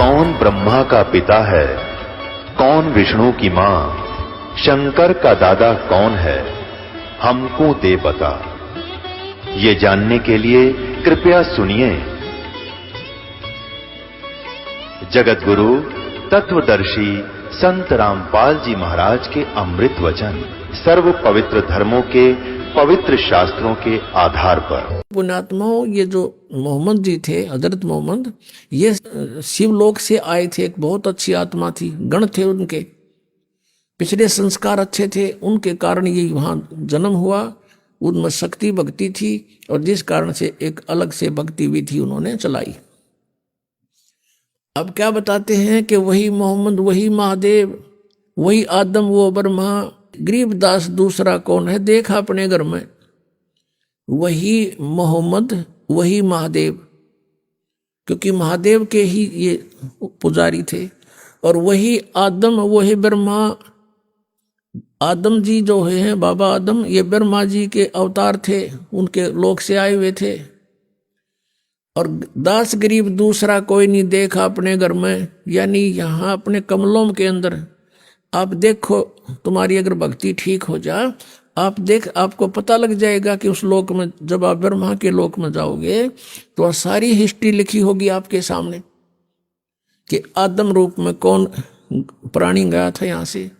कौन ब्रह्मा का पिता है, कौन विष्णु की मां, शंकर का दादा कौन है, हमको दे बता। ये जानने के लिए कृपया सुनिए। जगत गुरु तत्वदर्शी संत रामपाल जी महाराज के अमृत वचन सर्व पवित्र धर्मों के पवित्र शास्त्रों के आधार पर। पुण्यात्माओं, ये जो मोहम्मद जी थे, हजरत मोहम्मद, ये शिवलोक से आए थे। एक बहुत अच्छी आत्मा थी, गण थे उनके, पिछले संस्कार अच्छे थे, उनके कारण ये वहां जन्म हुआ। उनमें शक्ति भक्ति थी और जिस कारण से एक अलग से भक्ति विधि उन्होंने चलाई। अब क्या बताते हैं कि वही मोहम्मद, वही महादेव, वही आदम, वो ब्रह्मा, गरीबदास दूसरा कौन है, देखा अपने घर में। वही मोहम्मद, वही महादेव, क्योंकि महादेव के ही ये पुजारी थे। और वही आदम, वही ब्रह्मा। आदम जी जो है बाबा आदम, ये ब्रह्मा जी के अवतार थे, उनके लोक से आए हुए थे। और दास गरीब दूसरा कोई नहीं देखा अपने घर में, यानी यहाँ अपने कमलों के अंदर। आप देखो, तुम्हारी अगर भक्ति ठीक हो जाए, आपको पता लग जाएगा कि उस लोक में, जब आप ब्रह्मा के लोक में जाओगे तो सारी हिस्ट्री लिखी होगी आपके सामने कि आदम रूप में कौन प्राणी गया था यहाँ से।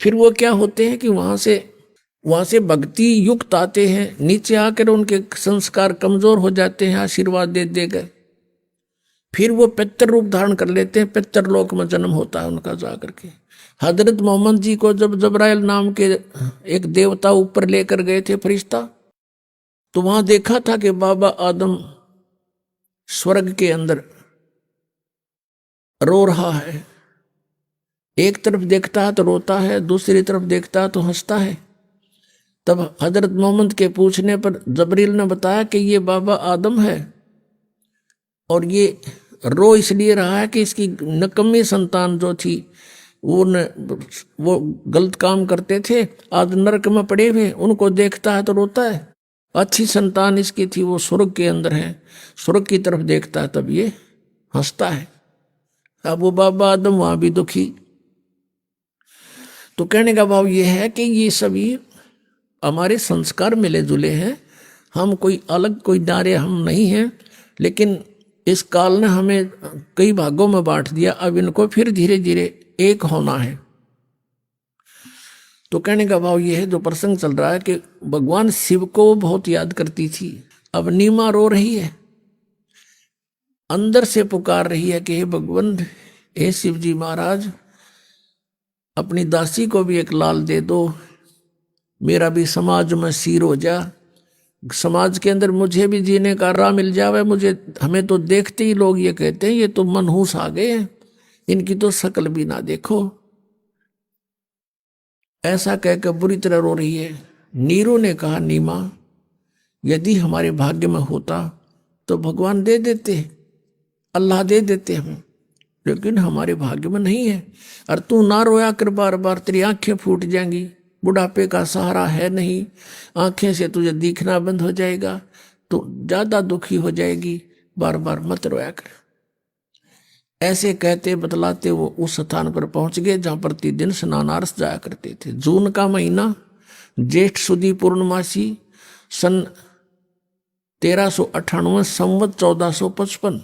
फिर वो क्या होते हैं कि वहां से भक्ति युक्त आते हैं, नीचे आकर उनके संस्कार कमजोर हो जाते हैं, आशीर्वाद दे देकर फिर वो पितर रूप धारण कर लेते हैं। पितर लोक में जन्म होता है उनका जाकर के। हजरत मोहम्मद जी को जब जबराइल नाम के एक देवता ऊपर लेकर गए थे, फरिश्ता, तो वहां देखा था कि बाबा आदम स्वर्ग के अंदर रो रहा है। एक तरफ देखता है तो रोता है, दूसरी तरफ देखता है तो हंसता है। तब हजरत मोहम्मद के पूछने पर जबरील ने बताया कि ये बाबा आदम है और ये रो इसलिए रहा है कि इसकी नकम्मी संतान जो थी वो गलत काम करते थे, आज नरक में पड़े हुए, उनको देखता है तो रोता है। अच्छी संतान इसकी थी, वो स्वर्ग के अंदर है, स्वर्ग की तरफ देखता है तब ये हंसता है। अब वो बाबा आदम वहां भी दुखी। तो कहने का भाव ये है कि ये सभी हमारे संस्कार मिले जुले हैं। हम कोई अलग, कोई नारे हम नहीं हैं, लेकिन इस काल ने हमें कई भागों में बांट दिया। अब इनको फिर धीरे धीरे एक होना है। तो कहने का भाव ये है, जो प्रसंग चल रहा है कि भगवान शिव को बहुत याद करती थी। अब नीमा रो रही है, अंदर से पुकार रही है कि हे भगवान, हे शिव जी महाराज, अपनी दासी को भी एक लाल दे दो, मेरा भी समाज में सिर हो जा, समाज के अंदर मुझे भी जीने का राह मिल जावे। हमें तो देखते ही लोग ये कहते हैं ये तो मनहूस आ गए हैं, इनकी तो शक्ल भी ना देखो। ऐसा कहकर बुरी तरह रो रही है। नीरू ने कहा, नीमा, यदि हमारे भाग्य में होता तो भगवान दे देते, अल्लाह दे देते हमें, लेकिन हमारे भाग्य में नहीं है। और तू ना रोया कर बार बार, तेरी आंखें फूट जाएंगी, बुढ़ापे का सहारा है नहीं, आंखें से तुझे दिखना बंद हो जाएगा, तो ज्यादा दुखी हो जाएगी, बार बार मत रोया कर। ऐसे कहते बतलाते वो उस स्थान पर पहुंच गए जहां प्रतिदिन स्नानार्थ जाया करते थे। जून का महीना, ज्येष्ठ सुदी पूर्णमासी, सन 1398, संवत 1455।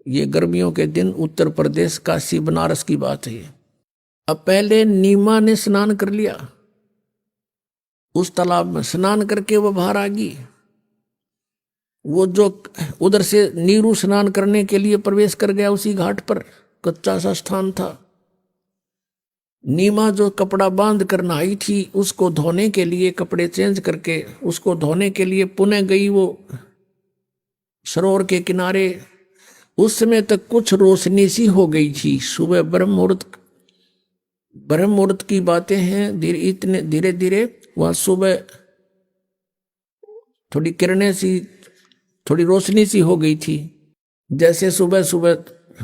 ये गर्मियों के दिन उत्तर प्रदेश काशी बनारस की बात है। अब पहले नीमा ने स्नान कर लिया, उस तालाब में स्नान करके वो बाहर आ गई। वो जो उधर से नीरू स्नान करने के लिए प्रवेश कर गया, उसी घाट पर कच्चा सा स्थान था। नीमा जो कपड़ा बांध कर नहाई थी, उसको धोने के लिए, कपड़े चेंज करके उसको धोने के लिए पुनः गई वो सरोवर के किनारे। उस समय तक कुछ रोशनी सी हो गई थी। सुबह ब्रह्म मुहूर्त की बातें हैं। इतने धीरे धीरे वहां सुबह थोड़ी किरणें सी, थोड़ी रोशनी सी हो गई थी, जैसे सुबह सुबह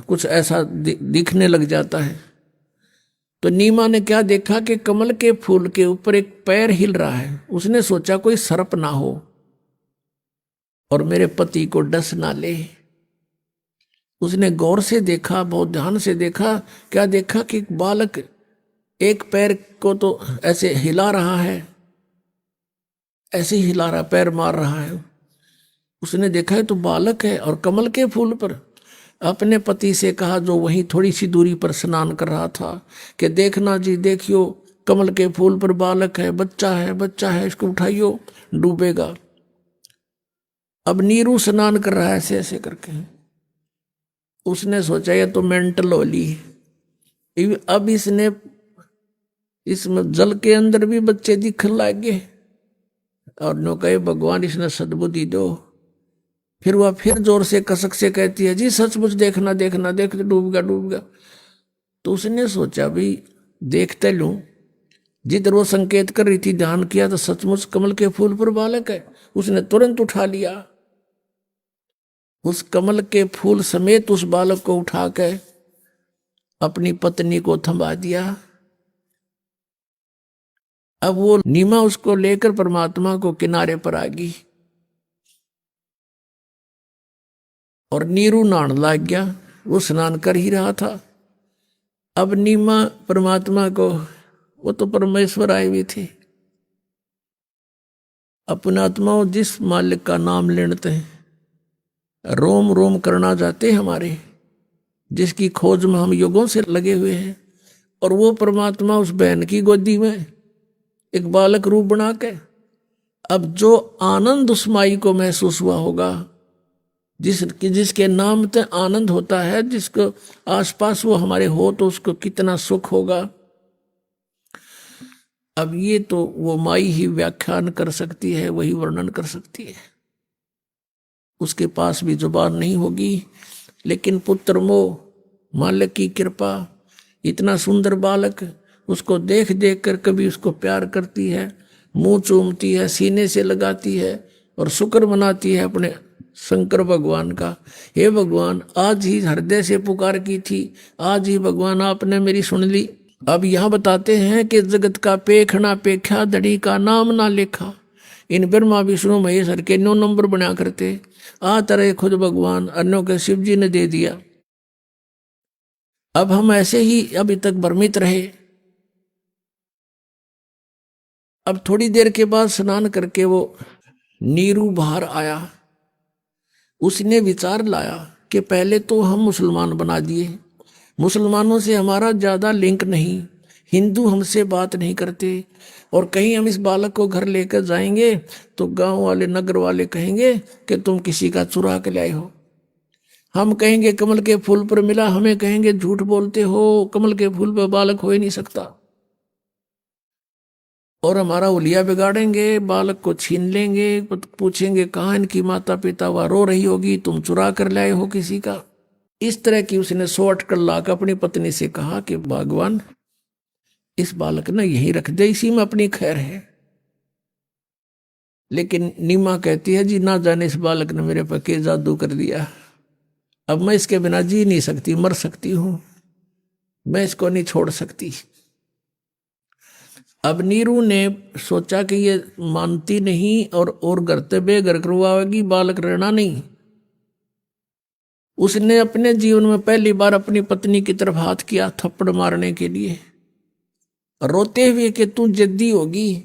कुछ ऐसा दिखने लग जाता है। तो नीमा ने क्या देखा कि कमल के फूल के ऊपर एक पैर हिल रहा है। उसने सोचा कोई सर्प ना हो और मेरे पति को डस ना ले। उसने गौर से देखा, बहुत ध्यान से देखा। क्या देखा कि बालक एक पैर को तो ऐसे हिला रहा है, ऐसे ही हिला रहा, पैर मार रहा है। उसने देखा है तो बालक है, और कमल के फूल पर। अपने पति से कहा, जो वहीं थोड़ी सी दूरी पर स्नान कर रहा था, कि देखना जी, देखियो कमल के फूल पर बालक है, बच्चा है, बच्चा है, इसको उठाइयो, डूबेगा। अब नीरू स्नान कर रहा है ऐसे ऐसे करके। उसने सोचा ये तो मेंटल होली। अब इसने इसमें जल के अंदर भी बच्चे दिखने लगे, और नो कहे भगवान इसने सद्बुद्धि दो। फिर वह फिर जोर से कसक से कहती है, जी सचमुच देखना, देखना, देख, डूब गया, डूब गया। तो उसने सोचा भी देखते लूं। जिधर वो संकेत कर रही थी, ध्यान किया तो सचमुच कमल के फूल पर बालक है। उसने तुरंत उठा लिया, उस कमल के फूल समेत उस बालक को उठा के अपनी पत्नी को थमा दिया। अब वो नीमा उसको लेकर परमात्मा को किनारे पर आ गई, और नीरू नहाने लग गया। वो स्नान कर ही रहा था। अब नीमा परमात्मा को, वो तो परमेश्वर आए हुए थे, अपने आत्माओं जिस मालिक का नाम लेते हैं, रोम रोम करना चाहते हमारे, जिसकी खोज में हम युगों से लगे हुए हैं, और वो परमात्मा उस बहन की गोदी में एक बालक रूप बना के, अब जो आनंद उस माई को महसूस हुआ होगा, जिसके नाम से आनंद होता है, जिसको आसपास वो हमारे हो तो उसको कितना सुख होगा। अब ये तो वो माई ही व्याख्यान कर सकती है, वही वर्णन कर सकती है, उसके पास भी जुबान नहीं होगी। लेकिन पुत्र मोह, मालिक की कृपा, इतना सुंदर बालक, उसको देख देख कर कभी उसको प्यार करती है, मुंह चूमती है, सीने से लगाती है, और शुक्र मनाती है अपने शंकर भगवान का। हे भगवान, आज ही हृदय से पुकार की थी, आज ही भगवान आपने मेरी सुन ली। अब यहाँ बताते हैं कि जगत का पेखना पेख्या, धड़ी का नाम ना लेखा। इन ब्रह्मा विष्णु महेश्वर के 9 नंबर बना करते आ तरह खुद भगवान अन्यों के शिव जी ने दे दिया। अब हम ऐसे ही अभी तक भ्रमित रहे। अब थोड़ी देर के बाद स्नान करके वो नीरू बाहर आया। उसने विचार लाया कि पहले तो हम मुसलमान बना दिए, मुसलमानों से हमारा ज़्यादा लिंक नहीं, हिंदू हमसे बात नहीं करते, और कहीं हम इस बालक को घर लेकर जाएंगे तो गांव वाले, नगर वाले कहेंगे कि तुम किसी का चुरा के लाए हो। हम कहेंगे कमल के फूल पर मिला, हमें कहेंगे झूठ बोलते हो, कमल के फूल पर बालक हो ही नहीं सकता, और हमारा उलिया बिगाड़ेंगे, बालक को छीन लेंगे, पूछेंगे कहाँ इनकी माता पिता, वह रो रही होगी, तुम चुरा कर लाए हो किसी का। इस तरह की उसने 100 अटकल लाकर अपनी पत्नी से कहा कि भगवान, इस बालक ने यहीं रख दे, इसी में अपनी खैर है। लेकिन नीमा कहती है, जी ना जाने इस बालक ने मेरे पर क्या जादू कर दिया, अब मैं इसके बिना जी नहीं सकती, मर सकती हूं, मैं इसको नहीं छोड़ सकती। अब नीरू ने सोचा कि ये मानती नहीं, और घर ते बेघर करवाएगी, बालक रहना नहीं। उसने अपने जीवन में पहली बार अपनी पत्नी की तरफ हाथ किया थप्पड़ मारने के लिए, रोते हुए कि तू जिद्दी होगी,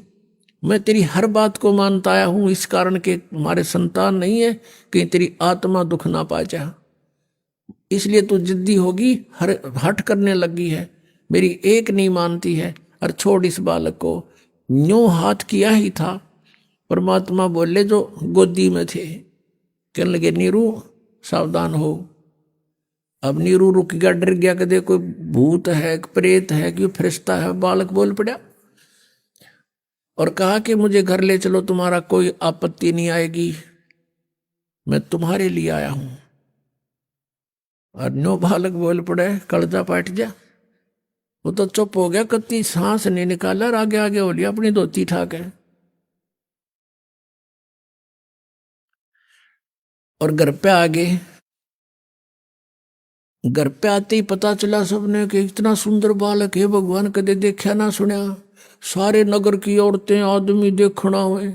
मैं तेरी हर बात को मानता आया हूं, इस कारण के हमारे संतान नहीं है कि तेरी आत्मा दुख ना पा जा, इसलिए तू जिद्दी होगी, हट करने लगी है, मेरी एक नहीं मानती है, और छोड़ इस बालक को। यूं हाथ किया ही था, परमात्मा बोले जो गोदी में थे, कहने लगे नीरू सावधान हो। अब नीरू रुक गया, डर गया कि देखो कोई भूत है, प्रेत है, कि फरिश्ता है। बालक बोल पड़ा और कहा कि मुझे घर ले चलो, तुम्हारा कोई आपत्ति नहीं आएगी, मैं तुम्हारे लिए आया हूं। और नो बालक बोल पड़े, कलजा पाट जा। वो तो चुप हो गया, कत्ती सांस नहीं निकाला, और आगे आगे हो लिया अपनी धोती ठाक है, और घर पे आ गए। घर पे आते ही पता चला सबने कि इतना सुंदर बालक है, भगवान कदे देखा ना सुना। सारे नगर की औरतें आदमी देखना हुए,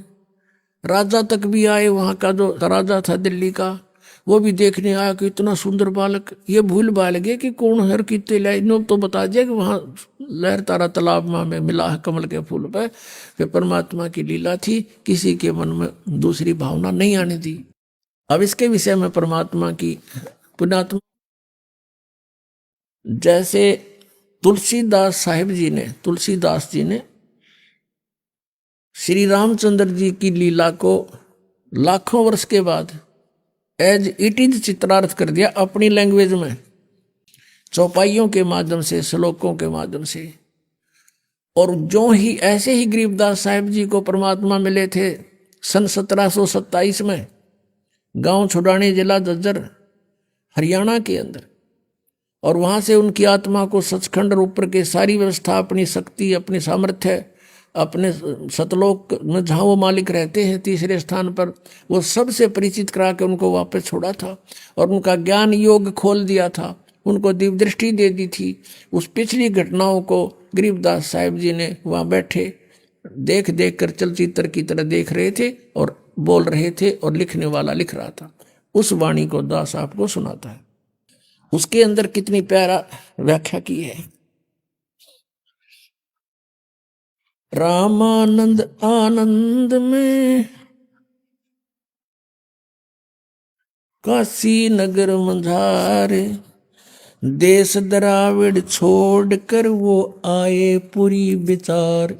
राजा तक भी आए, वहां का जो राजा था दिल्ली का, वो भी देखने आया कि इतना सुंदर बालक, ये भूल बाल गए कि कौन हर कितने लाइनों तो बता दिया कि वहाँ लहर तारा तालाब में मिला है कमल के फूल पे। फिर परमात्मा की लीला थी, किसी के मन में दूसरी भावना नहीं आने दी। अब इसके विषय में परमात्मा की पुण्यात्मा, जैसे तुलसीदास जी ने श्री रामचंद्र जी की लीला को लाखों वर्ष के बाद एज इट इज चित्रार्थ कर दिया अपनी लैंग्वेज में, चौपाइयों के माध्यम से, श्लोकों के माध्यम से। और जो ही ऐसे ही गरीबदास साहिब जी को परमात्मा मिले थे सन 1727 में गांव छुड़ानी, जिला झज्जर, हरियाणा के अंदर। और वहां से उनकी आत्मा को सचखंड और ऊपर के सारी व्यवस्था, अपनी शक्ति, अपनी सामर्थ्य, अपने सतलोक में जहाँ वो मालिक रहते हैं तीसरे स्थान पर, वो सबसे परिचित करा के उनको वापस छोड़ा था और उनका ज्ञान योग खोल दिया था, उनको दिव्य दृष्टि दे दी थी। उस पिछली घटनाओं को गरीबदास साहिब जी ने वहाँ बैठे देख देख कर चलचित्र की तरह देख रहे थे और बोल रहे थे और लिखने वाला लिख रहा था। उस वाणी को दास आपको सुनाता है। उसके अंदर कितनी प्यारा व्याख्या की है। रामानंद आनंद में काशी नगर मंझारे, देश द्राविड़ छोड़ कर वो आए पूरी विचार।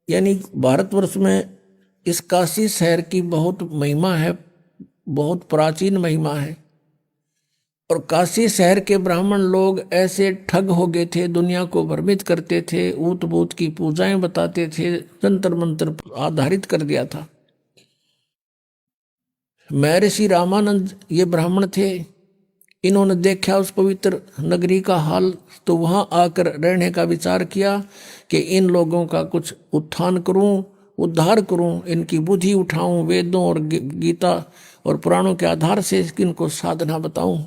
यानी भारतवर्ष में इस काशी शहर की बहुत महिमा है, बहुत प्राचीन महिमा है। और काशी शहर के ब्राह्मण लोग ऐसे ठग हो गए थे, दुनिया को भ्रमित करते थे, ऊत बूत की पूजाएं बताते थे, जंतर मंत्र आधारित कर दिया था। महर्षि रामानंद ये ब्राह्मण थे, इन्होंने देखा उस पवित्र नगरी का हाल, तो वहां आकर रहने का विचार किया कि इन लोगों का कुछ उत्थान करूं, उद्धार करूं, इनकी बुद्धि उठाऊं, वेदों और गीता और पुराणों के आधार से इनको साधना बताऊं।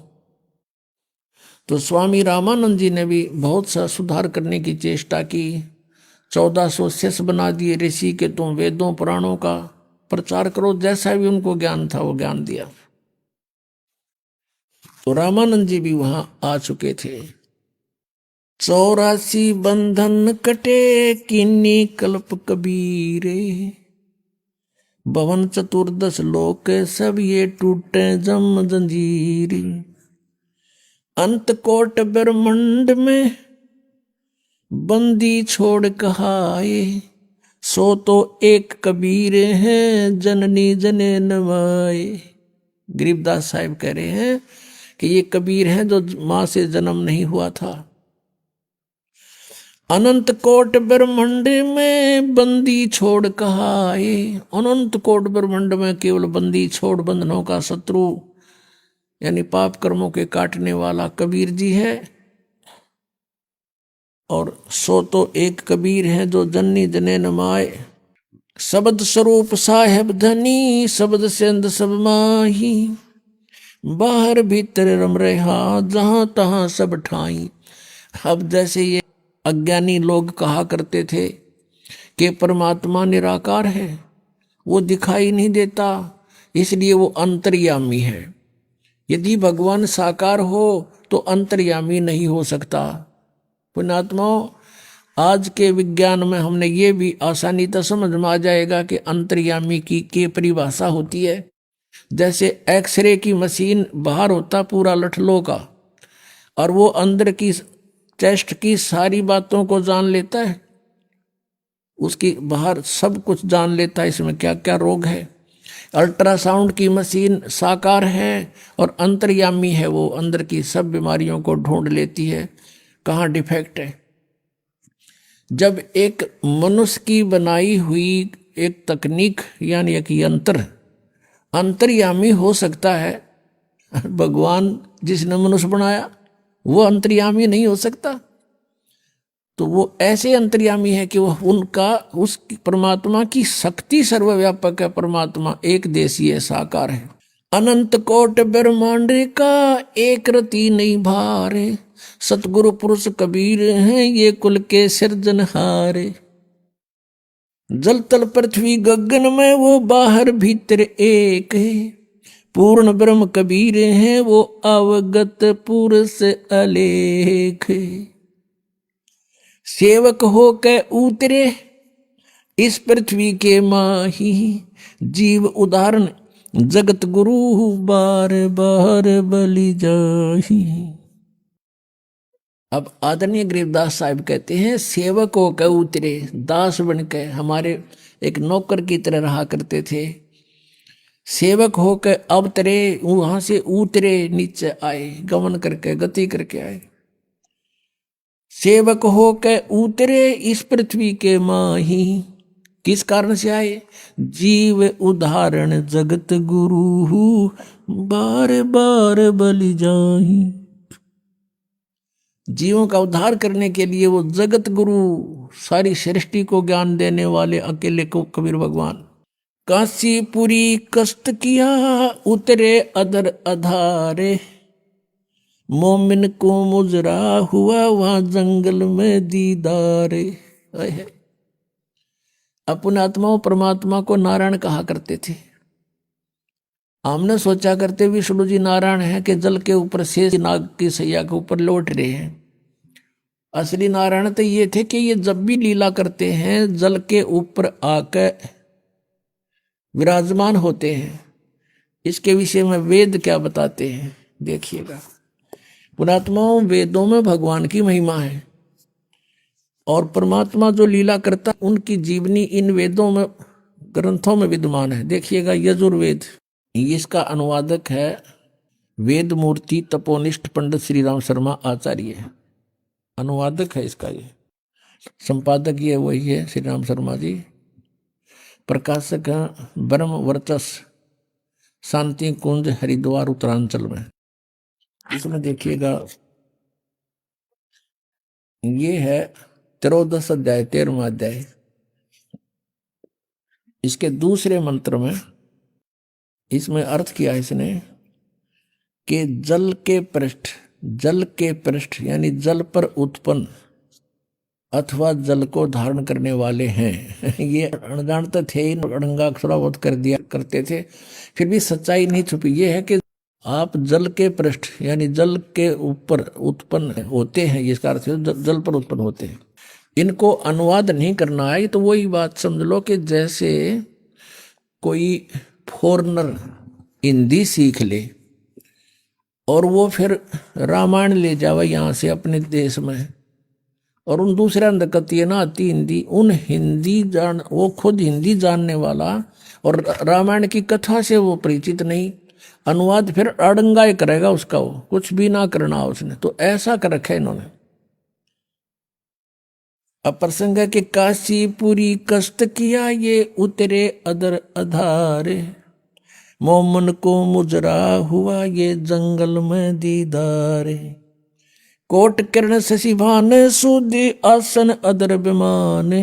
तो स्वामी रामानंद जी ने भी बहुत सा सुधार करने की चेष्टा की। 1400 शिष्य बना दिए ऋषि के, तुम वेदों पुराणों का प्रचार करो, जैसा भी उनको ज्ञान था वो ज्ञान दिया। तो रामानंद जी भी वहां आ चुके थे। 84 बंधन कटे किन्नी कल्प कबीरे, भवन चतुर्दश लोक सब ये टूटे जम जंजीरी। अंत कोट ब्रह्मंड में बंदी छोड़ कहाए, सो तो एक कबीर हैं जननी जने नवाए। गरीबदास साहिब कह रहे हैं कि ये कबीर हैं जो मां से जन्म नहीं हुआ था। अनंत कोट ब्रह्मंड में बंदी छोड़ कहाए, अनंत कोट ब्रह्मंड में केवल बंदी छोड़, बंधनों का शत्रु यानी पाप कर्मों के काटने वाला कबीर जी है। और सो तो एक कबीर है जो जननी जने नमाए। शब्द स्वरूप साहेब धनी, शब्द से अंध सब माही, बाहर भीतर रम रहा जहां तहां सब ठाई। अब जैसे ये अज्ञानी लोग कहा करते थे कि परमात्मा निराकार है, वो दिखाई नहीं देता, इसलिए वो अंतर्यामी है। यदि भगवान साकार हो तो अंतर्यामी नहीं हो सकता। पुण्यात्माओं, आज के विज्ञान में हमने ये भी आसानी तो समझ में आ जाएगा कि अंतर्यामी की परिभाषा होती है। जैसे एक्सरे की मशीन बाहर होता पूरा लठलों का, और वो अंदर की चेस्ट की सारी बातों को जान लेता है, उसकी बाहर सब कुछ जान लेता है, इसमें क्या क्या रोग है। अल्ट्रासाउंड की मशीन साकार है और अंतर्यामी है, वो अंदर की सब बीमारियों को ढूंढ लेती है कहाँ डिफेक्ट है। जब एक मनुष्य की बनाई हुई एक तकनीक यानी एक यंत्र अंतर्यामी हो सकता है, भगवान जिसने मनुष्य बनाया वो अंतर्यामी नहीं हो सकता। तो वो ऐसे अंतर्यामी है कि वो उनका उस परमात्मा की शक्ति सर्वव्यापक है। परमात्मा एक देशीय साकार है। अनंत कोट ब्रह्मांड का एक रति नहीं भारे, सतगुरु पुरुष कबीर हैं ये कुल के सिरजनहारे। जल तल पृथ्वी गगन में वो बाहर भीतर एक है, पूर्ण ब्रह्म कबीर हैं वो अवगत पुरुष अलेख। सेवक हो के उतरे इस पृथ्वी के माही, जीव उदाहरण जगत गुरु बार बार बलि जाही। अब आदरणीय गरीबदास साहब कहते हैं सेवक हो के उतरे, दास बन के हमारे एक नौकर की तरह रहा करते थे, सेवक हो के अवतरे, वहां से उतरे, नीचे आए, गमन करके गति करके आए। सेवक हो के उतरे इस पृथ्वी के माही, किस कारण से आए? जीव उदाहरण जगत गुरु बार बार बलि जाही। जीवों का उद्धार करने के लिए वो जगत गुरु, सारी सृष्टि को ज्ञान देने वाले अकेले को कबीर भगवान। काशीपुरी कष्ट किया उतरे अदर अधारे, मोमिन को मुजरा हुआ वहां जंगल में दीदारे। अपने आत्माओं परमात्मा को नारायण कहा करते थे। हमने सोचा करते विष्णु जी नारायण है कि जल के ऊपर शेष नाग की सैया के ऊपर लौट रहे हैं। असली नारायण तो ये थे कि ये जब भी लीला करते हैं जल के ऊपर आकर विराजमान होते हैं। इसके विषय में वेद क्या बताते हैं देखिएगा। पुणात्माओं, वेदों में भगवान की महिमा है और परमात्मा जो लीला करता उनकी जीवनी इन वेदों में, ग्रंथों में विद्यमान है। देखिएगा यजुर्वेद, इसका अनुवादक है वेद मूर्ति तपोनिष्ठ पंडित श्री राम शर्मा आचार्य, अनुवादक है इसका। ये संपादक ये वही है श्री राम शर्मा जी। प्रकाशक है ब्रह्म वर्चस शांति कुंज हरिद्वार उत्तरांचल में। इसमें देखिएगा ये है 13 अध्याय 13वां अध्याय। इसके दूसरे मंत्र में इसमें अर्थ किया इसने कि जल के पृष्ठ यानी जल पर उत्पन्न अथवा जल को धारण करने वाले हैं। ये अनजानते थे, अड़ंगाक्षरावत कर दिया करते थे, फिर भी सच्चाई नहीं छुपी। ये है कि आप जल के पृष्ठ यानी जल के ऊपर उत्पन्न होते हैं, इसका अर्थ जल पर उत्पन्न होते हैं। इनको अनुवाद नहीं करना है तो वही बात समझ लो कि जैसे कोई फॉरेनर हिंदी सीख ले और वो फिर रामायण ले जावे यहाँ से अपने देश में, और उन दूसरे अंधकतीय ना आती हिंदी, उन हिंदी वो खुद हिंदी जानने वाला और रामायण की कथा से वो परिचित नहीं, अनुवाद फिर अड़ंगाई करेगा उसका, वो कुछ भी ना करना उसने। तो ऐसा कर रखा है इन्होंने। अब प्रसंग है कि काशीपुरी कष्ट किया ये उतरे अदर अधारे, मोमन को मुजरा हुआ ये जंगल में दीदारे। कोट किरण शशिभान सुधि आसन अदर विमाने,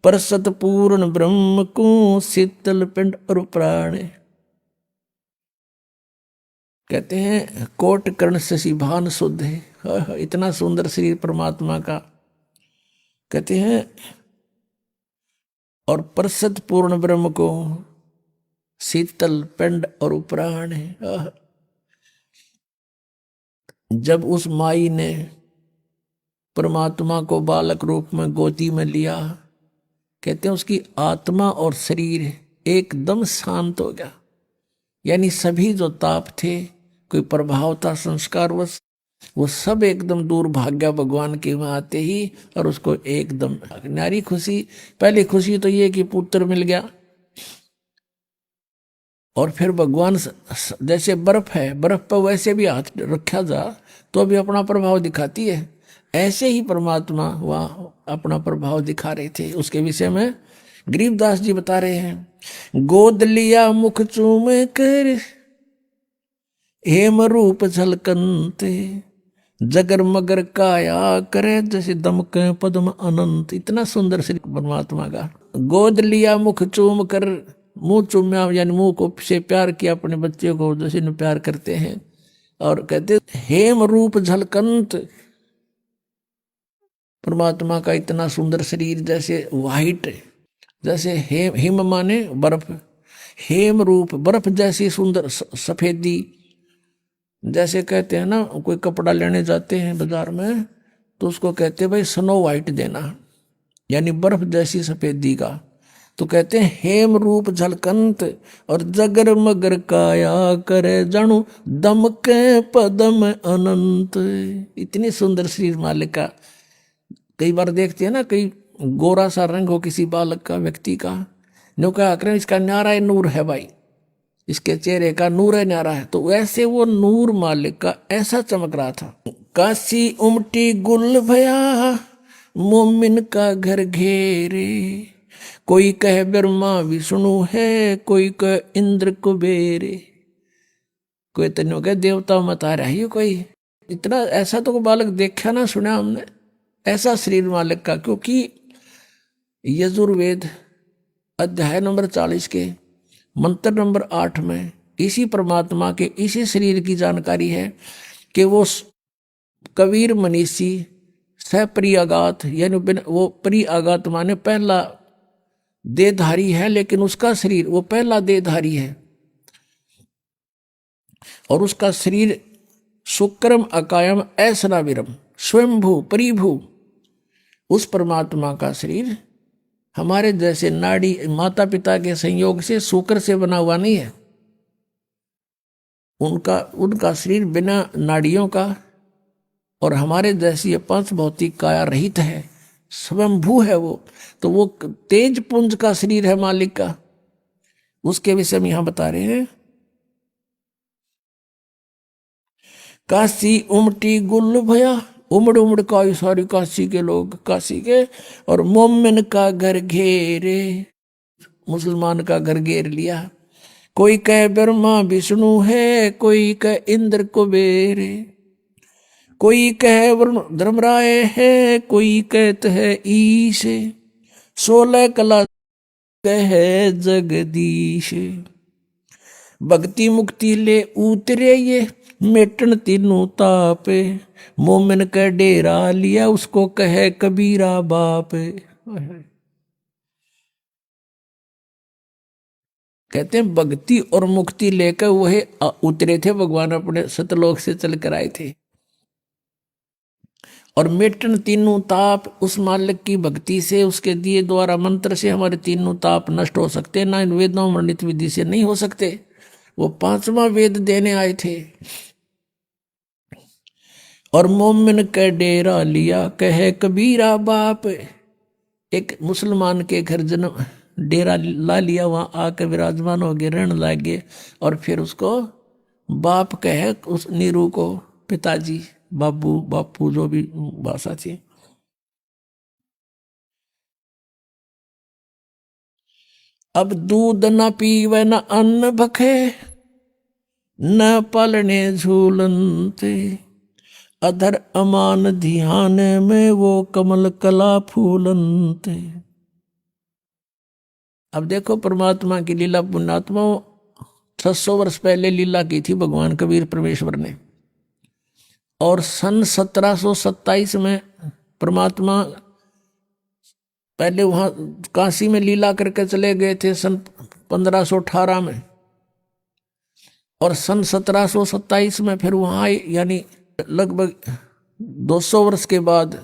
परसत पूर्ण ब्रह्म को शीतल पिंड और प्राण। कहते हैं कोट कर्ण शशिभान शुद्ध है, इतना सुंदर शरीर परमात्मा का। कहते हैं और परसत पूर्ण ब्रह्म को शीतल पिंड और प्राण है। जब उस माई ने परमात्मा को बालक रूप में गोदी में लिया, कहते हैं उसकी आत्मा और शरीर एकदम शांत हो गया। यानी सभी जो ताप थे, कोई प्रभाव था संस्कारवश, वो सब एकदम दूर भाग गया भगवान के वहां आते ही, और उसको एकदम नारी खुशी। पहली खुशी तो ये कि पुत्र मिल गया, और फिर भगवान जैसे बर्फ है, बर्फ पर वैसे भी हाथ रखा जा तो भी अपना प्रभाव दिखाती है, ऐसे ही परमात्मा वहाँ अपना प्रभाव दिखा रहे थे। उसके विषय में गरीबदास जी बता रहे हैं, गोद लिया मुख चूम कर हेम रूप झलकंते, जगर मगर काया करे जैसे दमके पद्म अनंत। इतना सुंदर श्री परमात्मा का। गोद लिया मुख चूम कर, मुंह चूम्या यानी मुंह को से प्यार किया अपने बच्चे को जैसे न प्यार करते हैं। और कहते हेम रूप झलकंत, परमात्मा का इतना सुंदर शरीर जैसे वाइट, जैसे हिम माने बर्फ, हेम रूप, बर्फ जैसी सुंदर सफेदी। जैसे कहते हैं ना, कोई कपड़ा लेने जाते हैं बाजार में तो उसको कहते हैं भाई स्नो वाइट देना, यानी बर्फ जैसी सफेदी का। तो कहते हैं हेम रूप झलकंत और जगर मगर काया करे जानू दम के पदम अनंत। इतनी सुंदर शरीर मालिक का। कई बार देखते हैं ना, कई गोरा सा रंग हो किसी बालक का, व्यक्ति का, नो क्या करें इसका न्यारा है, नूर है भाई, इसके चेहरे का नूर है, न्यारा है। तो वैसे वो नूर मालिक का ऐसा चमक रहा था। काशी उमटी गुल भया मोमिन का घर घेरे, कोई कह ब्रह्मा विष्णु है, कोई कह इंद्र कुबेरे। कोई तन्यो कह देवता मत आ रहा है कोई। इतना ऐसा तो कोई बालक देखा ना सुना हमने, ऐसा शरीर मालिक का। क्योंकि यजुर्वेद अध्याय नंबर 40 के मंत्र नंबर 8 में इसी परमात्मा के इसी शरीर की जानकारी है कि वो कबीर मनीषी सप्रियागात, यानी वो प्रियागात माने पहला देहधारी है, लेकिन उसका शरीर वो पहला देहधारी है। और उसका शरीर शुक्रम अकायम ऐसनाविरम स्वयंभू परिभू। उस परमात्मा का शरीर हमारे जैसे नाड़ी माता पिता के संयोग से शुक्र से बना हुआ नहीं है। उनका शरीर बिना नाड़ियों का और हमारे जैसी पांच भौतिक काया रहित है, स्वयंभू है वो। तो वो तेज पुंज का शरीर है मालिक का। उसके विषय में यहां बता रहे हैं, काशी उमटी गुल भया, उमड़ उमड़ का सारी काशी के लोग, काशी के, और मोमिन का घर घेरे, मुसलमान का घर घेर लिया। कोई कह ब्रह्मा विष्णु है, कोई कह इंद्र कुबेरे, कोई कह वरुण धर्मराय है, कोई कहते है ईश, 16 कला कह जगदीश। भक्ति मुक्ति ले उतरे ये, मेटन तीनों तापे, मोमिन का डेरा लिया, उसको कहे कबीरा बाप। कहते हैं भक्ति और मुक्ति लेकर वही उतरे थे भगवान, अपने सतलोक से चल कर आए थे। और मेटन तीनों ताप, उस मालिक की भक्ति से, उसके दिए द्वारा मंत्र से हमारे तीनों ताप नष्ट हो सकते, ना इन वेदों वर्णित विधि से नहीं हो सकते। वो 5वां वेद देने आए थे। और मोमिन का डेरा लिया, कहे कबीरा बाप। एक मुसलमान के घर जन्म डेरा ला लिया, वहां आकर विराजमान हो गए, रहने लगे, और फिर उसको बाप कहे, उस नीरू को पिताजी, बाबू, बापू, जो भी भाषा थी। अब दूध न पीवे न अन्न भखे, न पलने झूलनते, अधर अमान ध्यान में वो कमल कला फूलनते। अब देखो परमात्मा की लीला, पुण्यात्मा 600 वर्ष पहले लीला की थी भगवान कबीर परमेश्वर ने। और सन 1727 में परमात्मा पहले वहां काशी में लीला करके चले गए थे, सन 1518 में। और सन 1727 में फिर वहां आए, यानी लगभग 200 वर्ष के बाद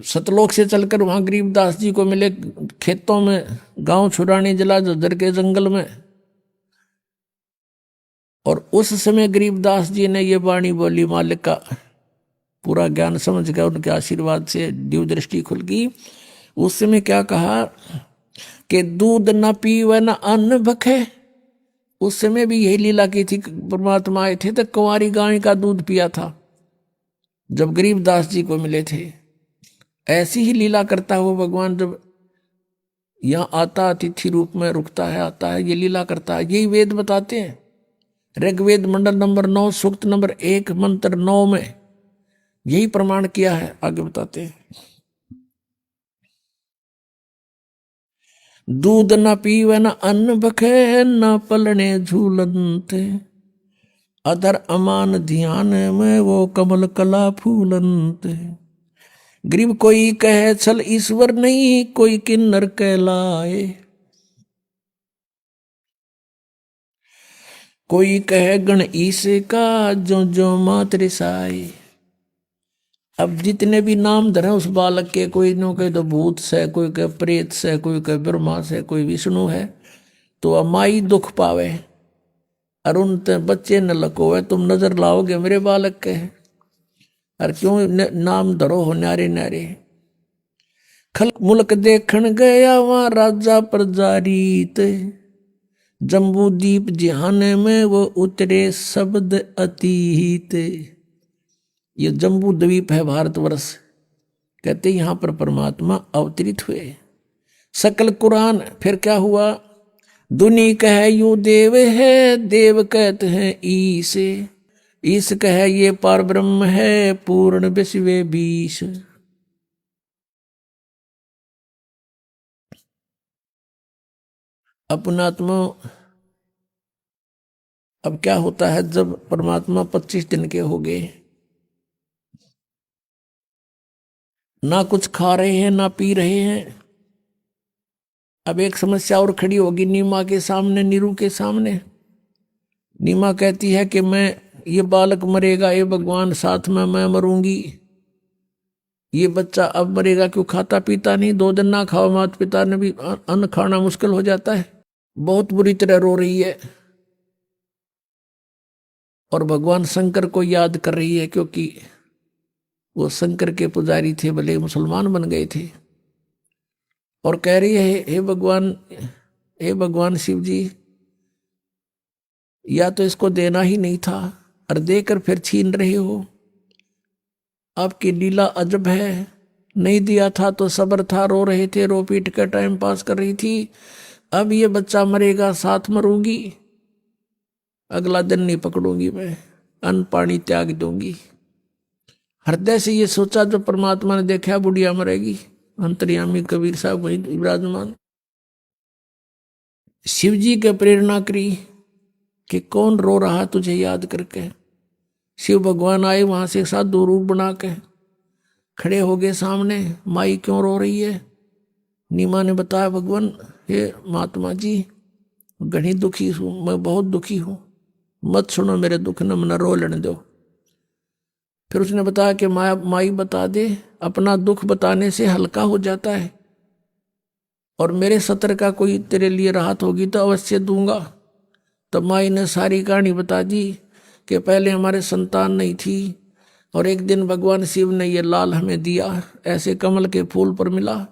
सतलोक से चलकर वहां गरीबदास जी को मिले, खेतों में, गांव छुरानी जिला झज्जर के जंगल में। और उस समय गरीबदास जी ने ये वाणी बोली, मालिक का पूरा ज्ञान समझ गया, उनके आशीर्वाद से दिव्य दृष्टि खुल गई। उस समय क्या कहा कि दूध न पीवे न अन्न भखे। उस समय भी यही लीला की थी, परमात्मा आए थे तो कुंवारी गाय का दूध पिया था जब गरीबदास जी को मिले थे। ऐसी ही लीला करता हुआ भगवान जब यहाँ आता, अतिथि रूप में रुकता है, आता है, ये लीला करता है। यही वेद बताते हैं। ऋग्वेद मंडल नंबर 9 सूक्त नंबर 1 मंत्र 9 में यही प्रमाण किया है। आगे बताते हैं, दूध न पीवे न अन्न भखे, न पलने झूलनते, अधर अमान ध्यान में वो कमल कला फूलनते। गरीब कोई कहे छल ईश्वर नहीं, कोई किन्नर कहलाए। कोई कहे गण ईश का, जो जो मात्र साई। अब जितने भी नाम धरे उस बालक के, कोई नो कहे तो भूत से, कोई कहे प्रेत से, कोई कहे ब्रह्मा से, कोई विष्णु है, तो अमाई दुख पावे। और उन बच्चे न लकोवे, तुम नजर लाओगे मेरे बालक के। और क्यों नाम धरो हो न्यारे न्यारे। खल मुल्क देखण गया वहां राजा प्रजा रीत, जम्बू दीप जिहाने में वो उतरे शब्द अतीत। ये जम्बू द्वीप है भारतवर्ष, कहते यहाँ पर परमात्मा अवतरित हुए। सकल कुरान फिर क्या हुआ, दुनी कहे यू देव है, देव कहते हैं ईश। ईश कहे ये पार ब्रह्म है, पूर्ण विश्व बीश। अपनात्मा अब क्या होता है, जब परमात्मा 25 दिन के हो गए, ना कुछ खा रहे हैं ना पी रहे हैं। अब एक समस्या और खड़ी होगी नीमा के सामने, नीरू के सामने। नीमा कहती है कि मैं, ये बालक मरेगा, ये भगवान साथ में मैं मरूंगी। ये बच्चा अब मरेगा, क्यों खाता पीता नहीं, 2 दिन ना खाओ, माता पिता ने भी अन्न खाना मुश्किल हो जाता है। बहुत बुरी तरह रो रही है और भगवान शंकर को याद कर रही है, क्योंकि वो शंकर के पुजारी थे, भले मुसलमान बन गए थे। और कह रही है, हे भगवान शिव जी, या तो इसको देना ही नहीं था और देकर फिर छीन रहे हो। आपकी लीला अजब है, नहीं दिया था तो सब्र था, रो रहे थे, रो पीट कर टाइम पास कर रही थी। अब ये बच्चा मरेगा, साथ मरूंगी, अगला दिन नहीं पकड़ूंगी मैं, अन्न पानी त्याग दूंगी। हृदय से ये सोचा, जो परमात्मा ने देखा बुढ़िया मरेगी, अंतर्यामी कबीर साहब वही विराजमान। शिव जी के प्रेरणा करी कि कौन रो रहा तुझे याद करके। शिव भगवान आए वहां से साधु रूप बना के खड़े हो गए सामने। माई क्यों रो रही है? नीमा ने बताया, भगवान हे महात्मा जी, घनी दुखी हूं, मैं बहुत दुखी हूं, मत सुनो मेरे दुख, न मना रो लेने दो। फिर उसने बताया कि माई बता दे, अपना दुख बताने से हल्का हो जाता है, और मेरे सत्र का कोई तेरे लिए राहत होगी तो अवश्य दूंगा। तब माई ने सारी कहानी बता दी कि पहले हमारे संतान नहीं थी, और एक दिन भगवान शिव ने ये लाल हमें दिया, ऐसे कमल के फूल पर मिला।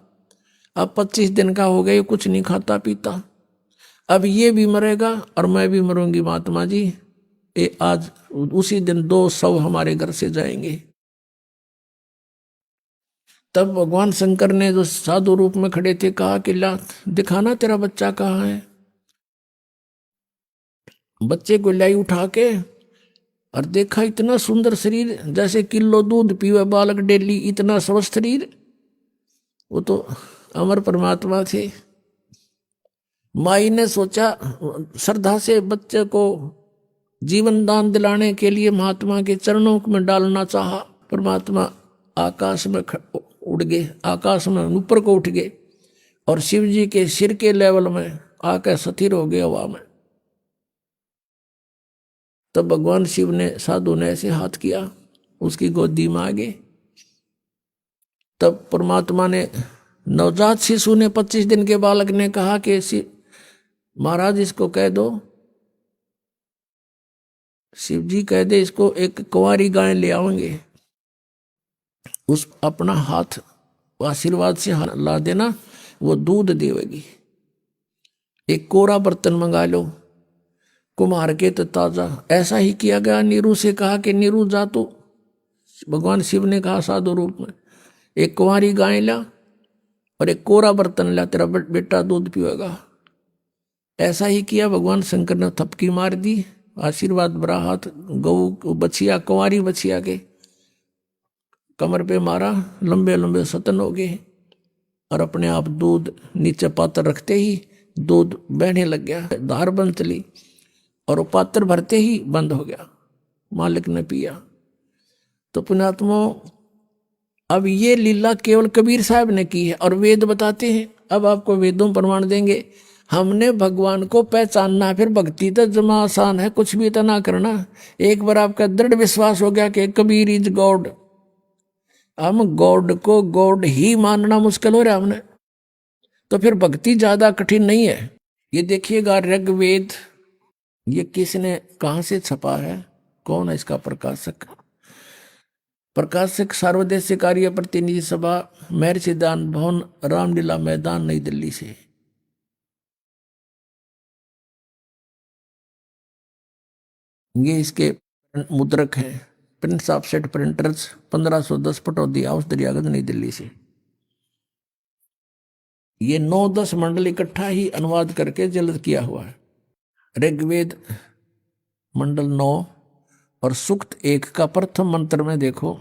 अब 25 दिन का हो गया, कुछ नहीं खाता पीता। अब ये भी मरेगा और मैं भी मरूंगी महात्मा जी। आज उसी दिन 2 शव हमारे घर से जाएंगे। तब भगवान शंकर ने, जो साधु रूप में खड़े थे, कहा कि ला दिखाना तेरा बच्चा कहाँ है। बच्चे को लाई उठा के और देखा, इतना सुंदर शरीर, जैसे किलो दूध पीवे बालक डेली, इतना स्वस्थ शरीर। वो तो अमर परमात्मा थे। माई ने सोचा, श्रद्धा से बच्चे को जीवन दान दिलाने के लिए महात्मा के चरणों में डालना चाहा। परमात्मा आकाश में उड़ गए, आकाश में ऊपर को उठ गए और शिव जी के सिर के लेवल में आकर स्थिर हो गए हवा में। तब भगवान शिव ने, साधु ने ऐसे हाथ किया, उसकी गोदी में आ गए। तब परमात्मा ने, नवजात शिशु ने, 25 दिन के बालक ने कहा कि महाराज इसको कह दो, शिव जी कह दे इसको, एक कुंवारी गाय ले आएंगे, उस अपना हाथ आशीर्वाद से ला देना, वो दूध देवेगी। एक कोरा बर्तन मंगा लो, कुम्हार के तो ताजा। ऐसा ही किया गया। नीरू से कहा कि नीरू जा, तो भगवान शिव ने कहा साधु रूप में, एक कुंवारी गाय ला और एक कोरा बर्तन ला, तेरा बेटा दूध पिएगा। ऐसा ही किया। भगवान शंकर ने थपकी मार दी, आशीर्वाद भरा हाथ, गऊ बछिया, कुंवारी बछिया के कमर पे मारा, लंबे लंबे सतन हो गए और अपने आप दूध नीचे पात्र रखते ही दूध बहने लग गया, धार बंद चली और वो पात्र भरते ही बंद हो गया। मालिक ने पिया। तो पुण्यात्मा, अब ये लीला केवल कबीर साहब ने की है और वेद बताते हैं। अब आपको वेदों प्रमाण देंगे। हमने भगवान को पहचानना, फिर भक्ति तो जमा आसान है, कुछ भी तो ना करना। एक बार आपका दृढ़ विश्वास हो गया कि कबीर इज गॉड, हम गॉड को गॉड ही मानना मुश्किल हो रहा है हमने, तो फिर भक्ति ज्यादा कठिन नहीं है। ये देखिएगा ऋग्वेद, ये किसने कहां से छपा है, कौन है इसका प्रकाशक? प्रकाशक सर्वदेशीय कार्य प्रतिनिधि सभा, महर्षि दान भवन, रामलीला मैदान, नई दिल्ली से। ये इसके मुद्रक हैं, Prince offset printers, 1510 Pataudi house, Daryaganj, नई दिल्ली से। ये 9-10 मंडल इकट्ठा ही अनुवाद करके जल्द किया हुआ है। ऋग्वेद मंडल 9 और सूक्त 1 का प्रथम मंत्र में देखो,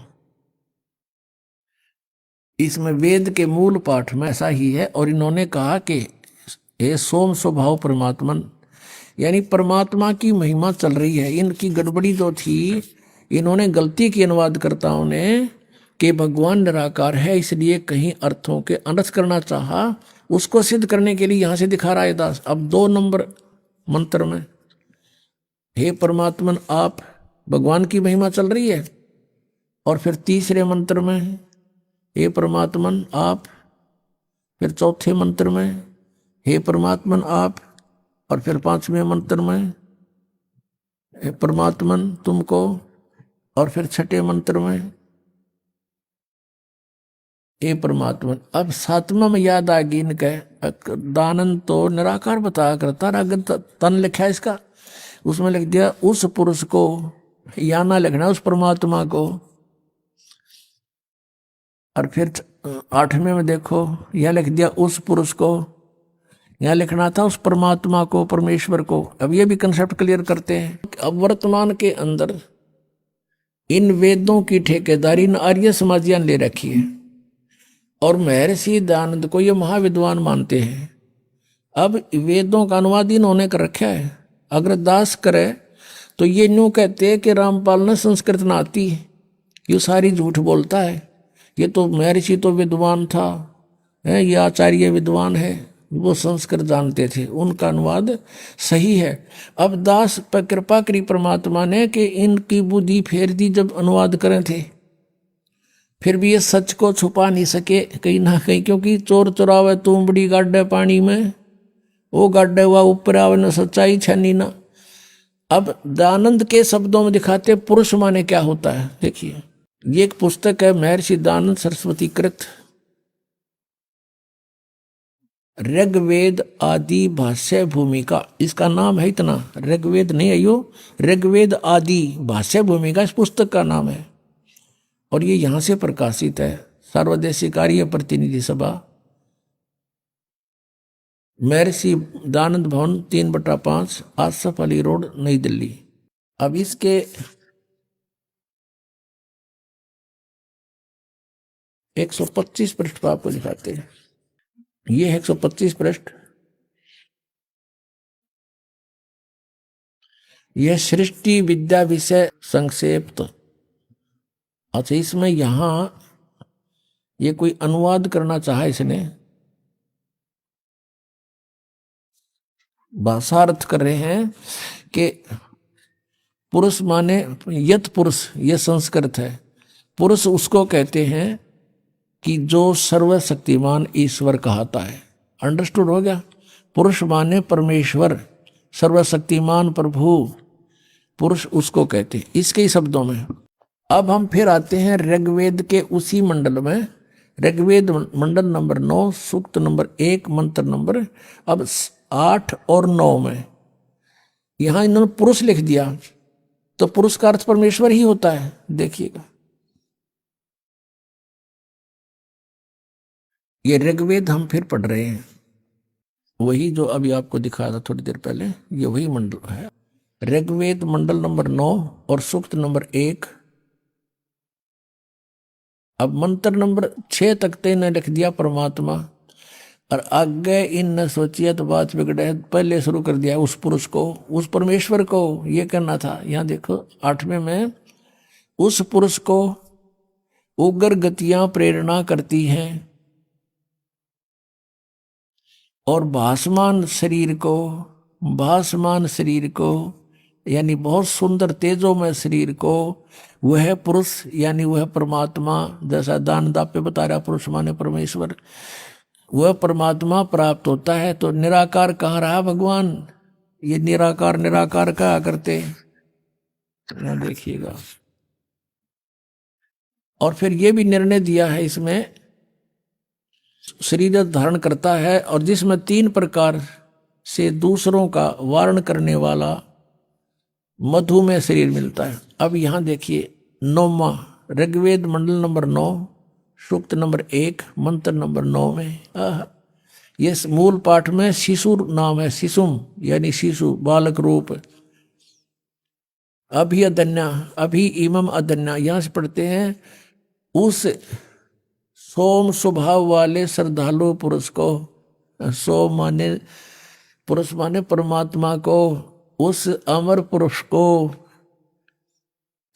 इसमें वेद के मूल पाठ में ऐसा ही है। और इन्होंने कहा कि हे सोम स्वभाव परमात्मन, यानी परमात्मा की महिमा चल रही है। इनकी गड़बड़ी जो थी, इन्होंने गलती की अनुवादकर्ताओं ने कि भगवान निराकार है, इसलिए कहीं अर्थों के अनर्थ करना चाहा। उसको सिद्ध करने के लिए यहां से दिखा रहा है दास। अब 2 नंबर मंत्र में हे परमात्मन आप, भगवान की महिमा चल रही है। और फिर तीसरे मंत्र में हे परमात्मन आप, फिर चौथे मंत्र में हे परमात्मन आप, और फिर 5वें मंत्र में हे परमात्मन तुमको, और फिर 6ठे मंत्र में हे परमात्मन। अब 7वां में याद आ गई इनके, दानन तो निराकार बताया करता, अगर तन लिखा है इसका, उसमें लिख दिया उस पुरुष को, या ना लिखना उस परमात्मा को। और फिर 8वें में देखो, यह लिख दिया उस पुरुष को, यह लिखना था उस परमात्मा को, परमेश्वर को। अब ये भी कंसेप्ट क्लियर करते हैं। अब वर्तमान के अंदर इन वेदों की ठेकेदारी इन आर्य समाजियां ले रखी है और महर्षि दयानंद को ये महाविद्वान मानते हैं। अब वेदों का अनुवाद इन्होंने कर रखा है। अगर दास करे तो ये न्यू कहते हैं कि रामपाल ने संस्कृत ना आती, ये सारी झूठ बोलता है। ये तो महर्षि तो विद्वान था, ये आचार्य विद्वान है, वो संस्कृत जानते थे, उनका अनुवाद सही है। अब दास पर कृपा करी परमात्मा ने कि इनकी बुद्धि फेर दी जब अनुवाद करें थे, फिर भी ये सच को छुपा नहीं सके कहीं ना कहीं, क्योंकि चोर चुरावे तुमबड़ी गाड्डे पानी में, वो गाड्डे हुआ ऊपर आवे न सच्चाई छनी ना। अब दयानंद के शब्दों में दिखाते पुरुष माने क्या होता है। देखिए ये एक पुस्तक है महर्षि दयानंद सरस्वती कृत ऋग्वेद आदि भाष्य भूमिका, इसका नाम है इतना, ऋग्वेद नहीं है यो, ऋग्वेद आदि भाष्य भूमिका इस पुस्तक का नाम है। और ये यहां से प्रकाशित है, सर्वदेशीय कार्य प्रतिनिधि सभा, महर्षि दयानंद भवन 3/5 आसफ अली रोड, नई दिल्ली। अब इसके 125 पृष्ठ पर आपको दिखाते हैं। ये 125 पृष्ठ, यह सृष्टि विद्या विषय संक्षेप। अच्छा, इसमें यहां ये कोई अनुवाद करना चाहा इसने, भाषार्थ कर रहे हैं कि पुरुष माने यत पुरुष, ये संस्कृत है। पुरुष उसको कहते हैं कि जो सर्वशक्तिमान ईश्वर कहता है। अंडरस्टूड हो गया? पुरुष माने परमेश्वर, सर्वशक्तिमान प्रभु, पुरुष उसको कहते हैं इसके ही शब्दों में। अब हम फिर आते हैं ऋग्वेद के उसी मंडल में, ऋग्वेद मंडल नंबर 9 सूक्त नंबर 1 मंत्र नंबर अब 8 और 9 में यहां इन्होंने पुरुष लिख दिया, तो पुरुष का अर्थ परमेश्वर ही होता है। देखिएगा ये ऋग्वेद हम फिर पढ़ रहे हैं, वही जो अभी आपको दिखाया था थोड़ी देर पहले, ये वही मंडल है। ऋग्वेद मंडल नंबर 9 और सूक्त नंबर 1। अब मंत्र नंबर 6 तक तो इन्हें लिख दिया परमात्मा, और आगे इन सोचिए तो बात बिगड़े, पहले शुरू कर दिया उस पुरुष को, उस परमेश्वर को ये करना था। यहाँ देखो 8वें में उस पुरुष को उग्र गतियां प्रेरणा करती हैं और भासमान शरीर को यानी बहुत सुंदर तेजोमय शरीर को वह पुरुष यानी वह परमात्मा, जैसा दान दापे बता रहा, पुरुष माने परमेश्वर, वह परमात्मा प्राप्त होता है। तो निराकार कहाँ रहा भगवान? ये निराकार क्या करते हैं, देखिएगा। और फिर ये भी निर्णय दिया है इसमें, शरीर धारण करता है और जिसमें 3 प्रकार से दूसरों का वारण करने वाला मधुमेह शरीर मिलता है। अब यहां देखिए 9वां ऋग्वेद मंडल नंबर 9 सूक्त नंबर 1 मंत्र नंबर 9 में ये मूल पाठ में शिशु नाम है, शिशुम यानी शिशु, बालक रूप। अभी अदन्या, अभी इमम अदन्या, यहां से पढ़ते हैं उस सोम स्वभाव वाले श्रद्धालु पुरुष को, सोम माने पुरुष माने परमात्मा को, उस अमर पुरुष को,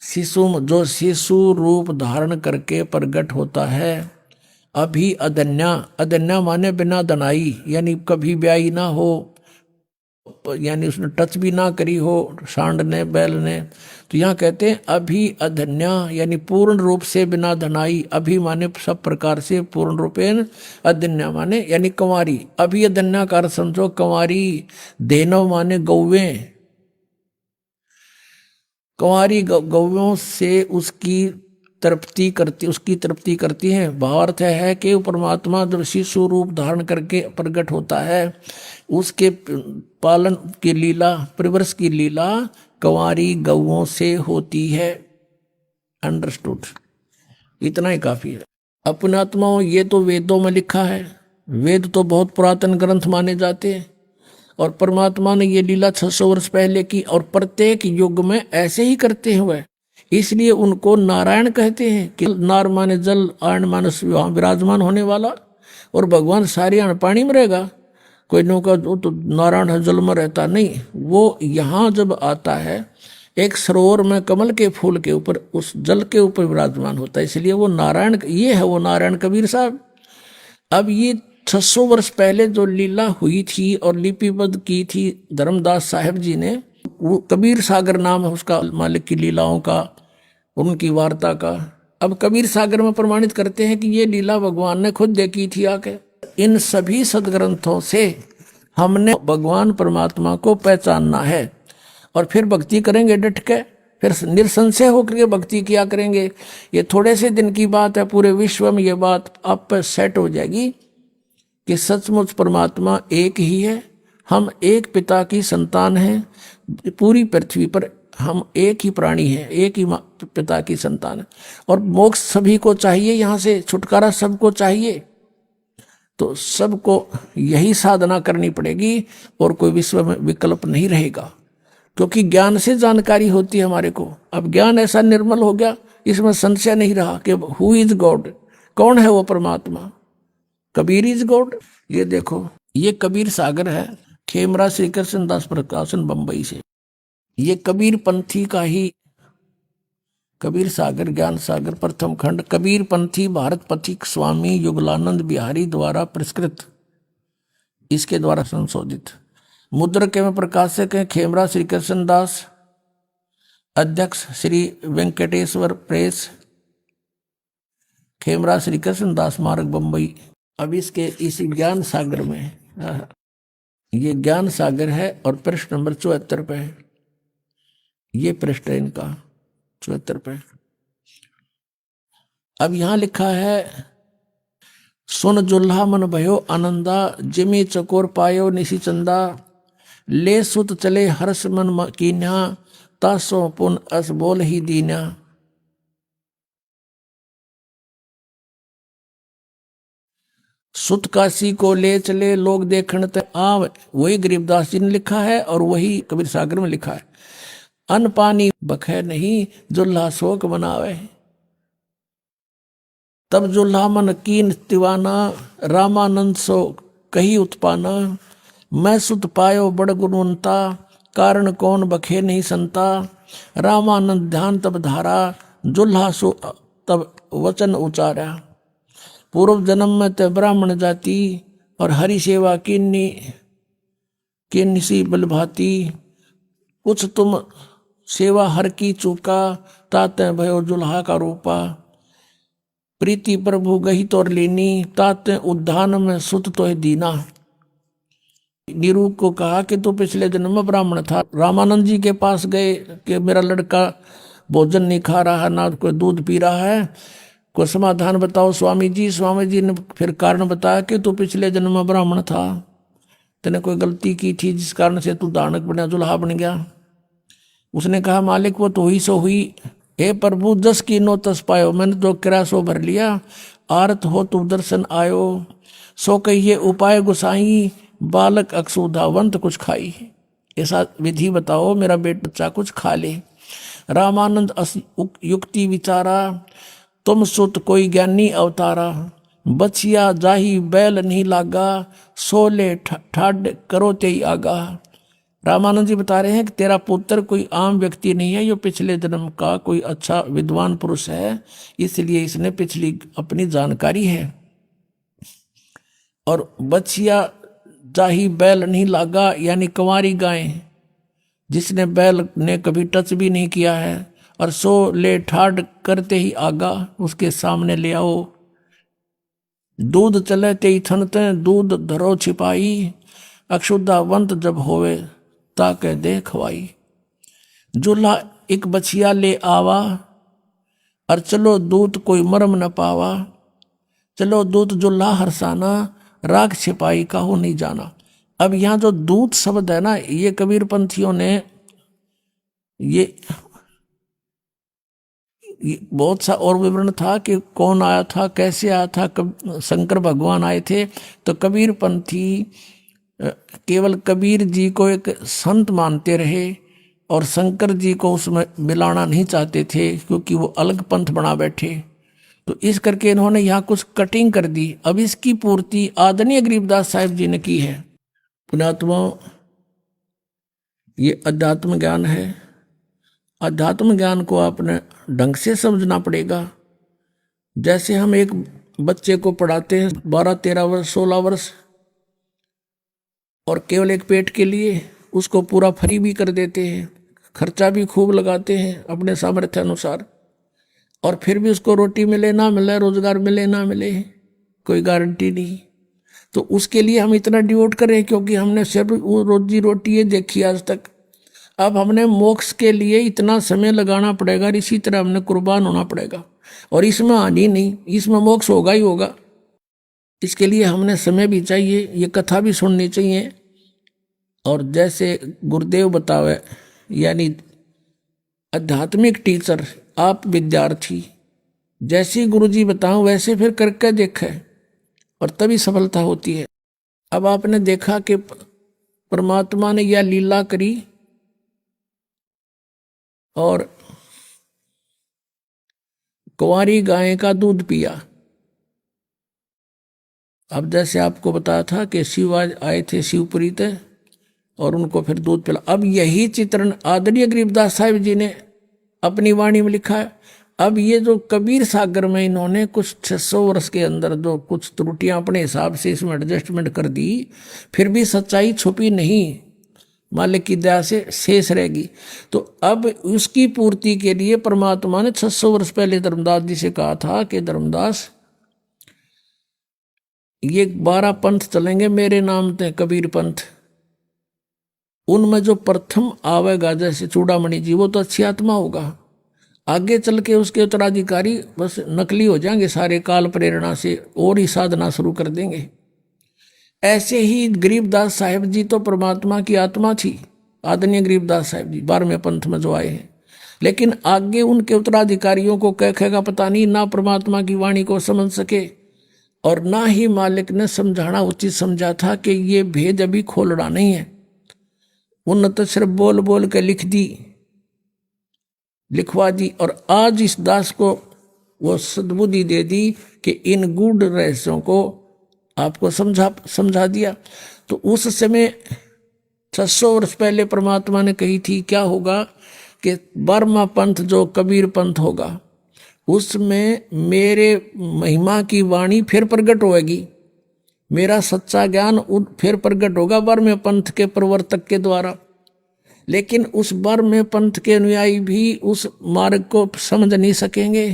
शिशु जो शिशु रूप धारण करके प्रकट होता है। अभी अदन्या, अदन्या माने बिना दनाई, यानी कभी ब्याई ना हो, यानी उसने टच भी ना करी हो सांड ने बैल ने। तो यहाँ कहते हैं अभी अधन्या, यानी पूर्ण रूप से बिना धनाई। अभी माने सब प्रकार से, पूर्ण रूपेण, अधन्या माने यानी कंवारी। अभी अधन्या का अर्थ समझो कंवारी। धेनव माने गौवें, कंवारी गौयों से उसकी तृप्ति करती है। भावार्थ है कि परमात्मा जब शिशु रूप धारण करके प्रकट होता है, उसके पालन की लीला, परिवर्ष की लीला कंवारी गौओं से होती है। अंडरस्टूड, इतना ही काफी है। अपनात्माओं, ये तो वेदों में लिखा है, वेद तो बहुत पुरातन ग्रंथ माने जाते हैं, और परमात्मा ने ये लीला 600 वर्ष पहले की, और प्रत्येक युग में ऐसे ही करते हुए, इसलिए उनको नारायण कहते हैं। कि नार माने जल, आयन माने वहां विराजमान होने वाला, और भगवान सारे अन्न पानी में रहेगा। कोई नौका तो नारायण है जल में रहता नहीं, वो यहाँ जब आता है एक सरोवर में कमल के फूल के ऊपर, उस जल के ऊपर विराजमान होता है, इसलिए वो नारायण, ये है वो नारायण कबीर साहब। अब ये 600 वर्ष पहले जो लीला हुई थी और लिपिबद्ध की थी धर्मदास साहब जी ने, वो कबीर सागर नाम है उसका, मालिक की लीलाओं का, उनकी वार्ता का। अब कबीर सागर में प्रमाणित करते हैं कि ये लीला भगवान ने खुद देखी थी आके। इन सभी सदग्रंथों से हमने भगवान परमात्मा को पहचानना है, और फिर भक्ति करेंगे डट के, फिर निसंशय होकर के भक्ति किया करेंगे। ये थोड़े से दिन की बात है, पूरे विश्व में ये बात आप पर सेट हो जाएगी कि सचमुच परमात्मा एक ही है। हम एक पिता की संतान हैं, पूरी पृथ्वी पर हम एक ही प्राणी हैं, एक ही पिता की संतान है, और मोक्ष सभी को चाहिए, यहाँ से छुटकारा सबको चाहिए। तो सबको यही साधना करनी पड़ेगी, और कोई विश्व में विकल्प नहीं रहेगा, क्योंकि ज्ञान से जानकारी होती है हमारे को। अब ज्ञान ऐसा निर्मल हो गया, इसमें संशय नहीं रहा कि हु इज गॉड, कौन है वो परमात्मा। Kabir is God. ये देखो, ये कबीर सागर है, खेमरा श्री कृष्ण दास प्रकाशन बंबई से। ये कबीर पंथी का ही कबीर सागर, ज्ञान सागर प्रथम खंड, कबीर पंथी भारत पथिक स्वामी युगलानंद बिहारी द्वारा पुरस्कृत, इसके द्वारा संशोधित। मुद्रक एवं प्रकाशक हैं खेमरा श्री कृष्ण दास, अध्यक्ष श्री वेंकटेश्वर प्रेस, खेमरा श्री कृष्ण दास मार्ग बंबई। अब इसके इसी ज्ञान सागर में, ये ज्ञान सागर है, और पृष्ठ नंबर 74 पे है। ये पृष्ठ है इनका 74 पे। अब यहां लिखा है, सुन जुल्हा मन भयो आनंदा, जिमी चकोर पायो निशी चंदा, ले सुत चले हर्ष मन कीन्या, तासो पुन अस बोल ही दीन्या। सुत काशी को ले चले लोग देखण ते आव, वही गरीबदास जी ने लिखा है, और वही कबीर सागर में लिखा है। अन्न पानी बखे नहीं, जुल्हा शोक मनावे, तब जुल्हा मन कीन तिवाना, रामानंद सो कही उत्पाना, मैं सुत पायो बड़ गुणवंता, कारण कौन बखे नहीं संता, रामानंद ध्यान तब धारा, जुल्हा सो तब वचन उचारा, पूर्व जन्म में ते ब्राह्मण जाति और हरि सेवा किन्नी सी बलभाती, कुछ तुम सेवा हर की चूका, ताते भयो जुल्हा का रूपा, प्रीति प्रभु गही तोर लीनी, ताते उद्धान में सुत तो दीना। नीरू को कहा कि तू पिछले जन्म में ब्राह्मण था। रामानंद जी के पास गए कि मेरा लड़का भोजन नहीं खा रहा है, ना कोई दूध पी रहा है, कोई समाधान बताओ स्वामी जी। स्वामी जी ने फिर कारण बताया कि तू पिछले जन्म में ब्राह्मण था, तेने कोई गलती की थी जिस कारण से तू दानक बना, जुल्हा बन गया। उसने कहा मालिक वो तो हुई सो हुई, हे प्रभु जस की नो तस पायो, मैंने जो किरा सो भर लिया, आरत हो तू दर्शन आयो, सो कहिए उपाय गुसाई, बालक अक्षुधावंत कुछ खाई। ऐसा विधि बताओ मेरा बच्चा कुछ खा ले। रामानंद युक्ति विचारा, तुम सुत कोई ज्ञानी अवतारा, बचिया जाही बैल नहीं लागा, सोले ठाड करो ते आगा। रामानंद जी बता रहे हैं कि तेरा पुत्र कोई आम व्यक्ति नहीं है, ये पिछले जन्म का कोई अच्छा विद्वान पुरुष है, इसलिए इसने पिछली अपनी जानकारी है। और बचिया जाही बैल नहीं लागा, यानी कंवारी गाय जिसने बैल ने कभी टच भी नहीं किया है, और सो ले ठाड करते ही आगा, उसके सामने ले आओ। दूध चले ते ही थनते, दूध धरो छिपाई, अक्षुधावंत जब होवे ताके दे खवाई। जुल्हा एक बछिया ले आवा, और चलो दूत कोई मरम न पावा, चलो दूत जुल्हा हरसाना, राग छिपाई का हो नहीं जाना। अब यहाँ जो दूत शब्द है ना, ये कबीर पंथियों ने ये बहुत सा और विवरण था कि कौन आया था, कैसे आया था। शंकर भगवान आए थे, तो कबीर पंथी केवल कबीर जी को एक संत मानते रहे और शंकर जी को उसमें मिलाना नहीं चाहते थे, क्योंकि वो अलग पंथ बना बैठे। तो इस करके इन्होंने यहाँ कुछ कटिंग कर दी। अब इसकी पूर्ति आदरणीय गरीबदास साहिब जी ने की है। पुण्यात्मा, ये अध्यात्म ज्ञान है। अध्यात्म ज्ञान को आपने ढंग से समझना पड़ेगा। जैसे हम एक बच्चे को पढ़ाते हैं 12-13 वर्ष 16 वर्ष, और केवल एक पेट के लिए उसको पूरा फ्री भी कर देते हैं, खर्चा भी खूब लगाते हैं अपने सामर्थ्य अनुसार, और फिर भी उसको रोटी मिले ना मिले, रोजगार मिले ना मिले, कोई गारंटी नहीं। तो उसके लिए हम इतना डिवोट करें, क्योंकि हमने सिर्फ वो रोजी रोटी ये देखी आज तक। अब हमने मोक्ष के लिए इतना समय लगाना पड़ेगा, इसी तरह हमने कुर्बान होना पड़ेगा, और इसमें हानि नहीं, इसमें मोक्ष होगा ही होगा। इसके लिए हमने समय भी चाहिए, ये कथा भी सुननी चाहिए। और जैसे गुरुदेव बतावे, यानी आध्यात्मिक टीचर, आप विद्यार्थी, जैसे गुरुजी बताओ वैसे फिर करके देखे, और तभी सफलता होती है। अब आपने देखा कि परमात्मा ने यह लीला करी, और कुंवारी गाय का दूध पिया। अब जैसे आपको बताया था कि शिव आए थे शिवपुरी थे, और उनको फिर दूध पिला। अब यही चित्रण आदरणीय गरीबदास साहिब जी ने अपनी वाणी में लिखा है। अब ये जो कबीर सागर में इन्होंने कुछ 600 वर्ष के अंदर जो कुछ त्रुटियां अपने हिसाब से इसमें एडजस्टमेंट कर दी, फिर भी सच्चाई छुपी नहीं, मालिक की दया से शेष रहेगी। तो अब उसकी पूर्ति के लिए परमात्मा ने 600 वर्ष पहले धर्मदास जी से कहा था कि धर्मदास, ये 12 पंथ चलेंगे मेरे नाम से, कबीर पंथ। उनमें जो प्रथम आवेगा, जैसे चूड़ामणि जी, वो तो अच्छी आत्मा होगा। आगे चल के उसके उत्तराधिकारी बस नकली हो जाएंगे सारे, काल प्रेरणा से और ही साधना शुरू कर देंगे। ऐसे ही गरीबदास साहिब जी तो परमात्मा की आत्मा थी, आदरणीय गरीबदास साहिब जी 12वें पंथ में जो आए हैं। लेकिन आगे उनके उत्तराधिकारियों को कहेगा पता नहीं, ना परमात्मा की वाणी को समझ सके, और ना ही मालिक ने समझाना उचित समझा था कि ये भेद अभी खोलना नहीं है। उन तो सिर्फ बोल बोल के लिखवा दी, और आज इस दास को वो सद्बुद्धि दे दी कि इन गूढ़ रहस्यों को आपको समझा दिया। तो उस समय 600 वर्ष पहले परमात्मा ने कही थी क्या होगा कि 12वां पंथ जो कबीर पंथ होगा, उसमें मेरे महिमा की वाणी फिर प्रकट होगी, मेरा सच्चा ज्ञान फिर प्रकट होगा बर्मे पंथ के प्रवर्तक के द्वारा। लेकिन उस बर्मे पंथ के अनुयायी भी उस मार्ग को समझ नहीं सकेंगे,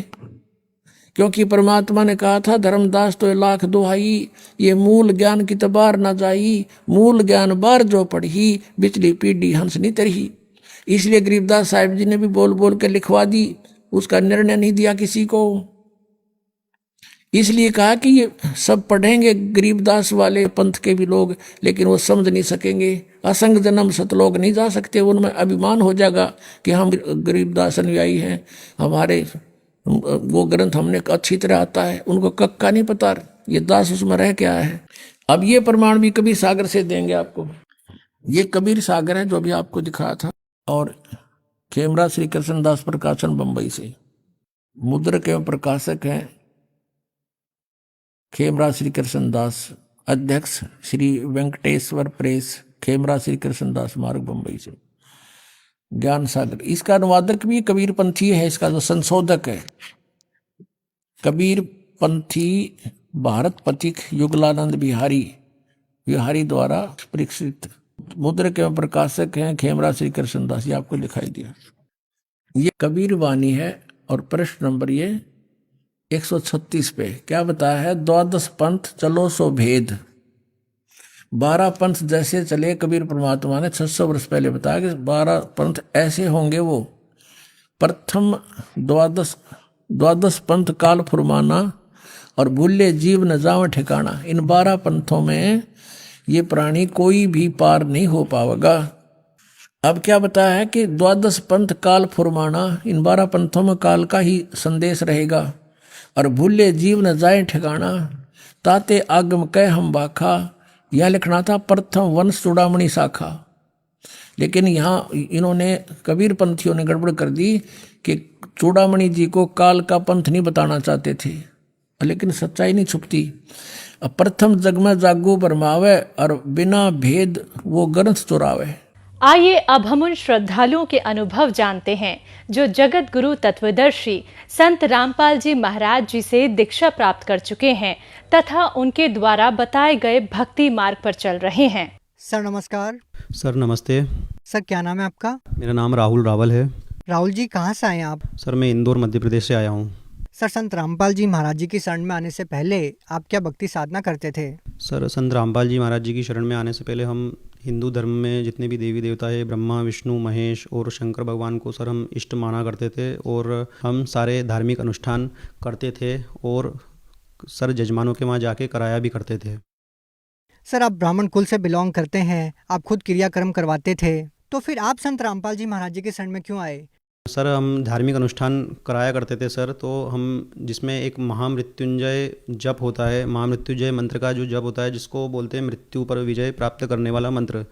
क्योंकि परमात्मा ने कहा था धर्मदास तो लाख दुहाई, ये मूल ज्ञान की तबार न जाई, मूल ज्ञान बार जो पढ़ी, बिचली पीढ़ी हंस नहीं तरही। इसलिए गरीबदास साहिब जी ने भी बोल बोल के लिखवा दी, उसका निर्णय नहीं दिया किसी को। इसलिए कहा कि ये सब पढ़ेंगे गरीबदास वाले पंथ के भी लोग, लेकिन वो समझ नहीं सकेंगे। असंग जन्म सतलोक नहीं जा सकते, उनमें अभिमान हो जाएगा कि हम गरीबदास अनुयायी हैं, हमारे वो ग्रंथ हमने अच्छी तरह आता है, उनको कक्का नहीं पता ये दास उसमें रह क्या है। अब ये प्रमाण भी कबीर सागर से देंगे आपको। ये कबीर सागर है जो भी आपको दिखाया था, और खेमरा श्री कृष्णदास प्रकाशन बंबई से, मुद्रक एवं प्रकाशक हैं खेमरा श्री कृष्णदास, अध्यक्ष श्री वेंकटेश्वर प्रेस, खेमरा श्री कृष्णदास मार्ग बंबई से। ज्ञान सागर, इसका अनुवादक भी कबीर पंथी है, इसका जो संशोधक है कबीर पंथी भारत पथिक युगलानंद बिहारी द्वारा परीक्षित। मुद्रक एवं प्रकाशक हैं खेमरा श्री कृष्णदास, ये आपको दिखाई दिया। ये कबीर वाणी है, और प्रश्न नंबर ये 136 पे क्या बताया है, 12 पंथ चलो सो भेद। 12 पंथ जैसे चले कबीर परमात्मा ने 600 वर्ष पहले बताया कि 12 पंथ ऐसे होंगे। वो प्रथम 12 पंथ काल फुरमाना और भूले जीव न जाव ठिकाना। इन 12 पंथों में ये प्राणी कोई भी पार नहीं हो पाएगा। अब क्या बताया है कि 12 पंथ काल फुरमाना, इन 12 पंथों में काल का ही संदेश रहेगा। और भूले जीव न जाए ठिकाना, ताते आगम कह हम बाखा। यह लिखना था प्रथम वंश चूड़ामणि शाखा, लेकिन यहाँ इन्होंने कबीर पंथियों ने गड़बड़ कर दी कि चूड़ामणि जी को काल का पंथ नहीं बताना चाहते थे, लेकिन सच्चाई नहीं छुपती। प्रथम जग में जागू बरमावे और बिना भेद वो ग्रंथ चुरावे। आइए अब हम उन श्रद्धालुओं के अनुभव जानते हैं जो जगत गुरु तत्वदर्शी संत रामपाल जी महाराज जी से दीक्षा प्राप्त कर चुके हैं तथा उनके द्वारा बताए गए भक्ति मार्ग पर चल रहे हैं। सर नमस्कार। सर नमस्ते। सर क्या नाम है आपका? मेरा नाम राहुल रावल है। राहुल जी कहाँ से आए हैं आप? सर मैं इंदौर मध्य प्रदेश से आया हूँ। सर संत रामपाल जी महाराज जी की शरण में आने से पहले आप क्या भक्ति साधना करते थे? सर संत रामपाल जी महाराज जी की शरण में आने से पहले हम हिंदू धर्म में जितने भी देवी देवता है, ब्रह्मा विष्णु महेश और शंकर भगवान को सर हम इष्ट माना करते थे, और हम सारे धार्मिक अनुष्ठान करते थे और सर जजमानों के वहाँ जाके कराया भी करते थे। सर आप ब्राह्मण कुल से बिलोंग करते हैं, आप खुद क्रियाक्रम करवाते थे, तो फिर आप संत रामपाल जी महाराज जी के शरण में क्यों आए? सर हम धार्मिक अनुष्ठान कराया करते थे सर, तो हम जिसमें एक महामृत्युंजय जप होता है, महामृत्युंजय मंत्र का जो जप होता है जिसको बोलते हैं मृत्यु पर विजय प्राप्त करने वाला मंत्र।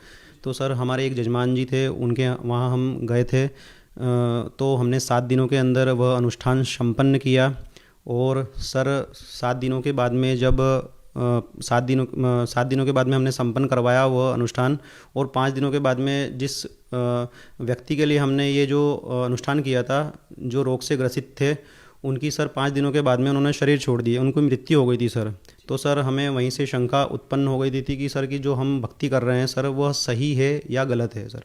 तो सर हमारे एक जजमान जी थे, उनके वहाँ हम गए थे, तो हमने 7 दिनों के अंदर वह अनुष्ठान संपन्न किया। और सर 7 दिनों के बाद में जब 7 दिनों के बाद में हमने संपन्न करवाया वह अनुष्ठान, और 5 दिनों के बाद में जिस व्यक्ति के लिए हमने ये जो अनुष्ठान किया था, जो रोग से ग्रसित थे, उनकी सर 5 दिनों के बाद में उन्होंने शरीर छोड़ दिए, उनको मृत्यु हो गई थी सर। तो सर हमें वहीं से शंका उत्पन्न हो गई थी कि सर की जो हम भक्ति कर रहे हैं सर वह सही है या गलत है सर।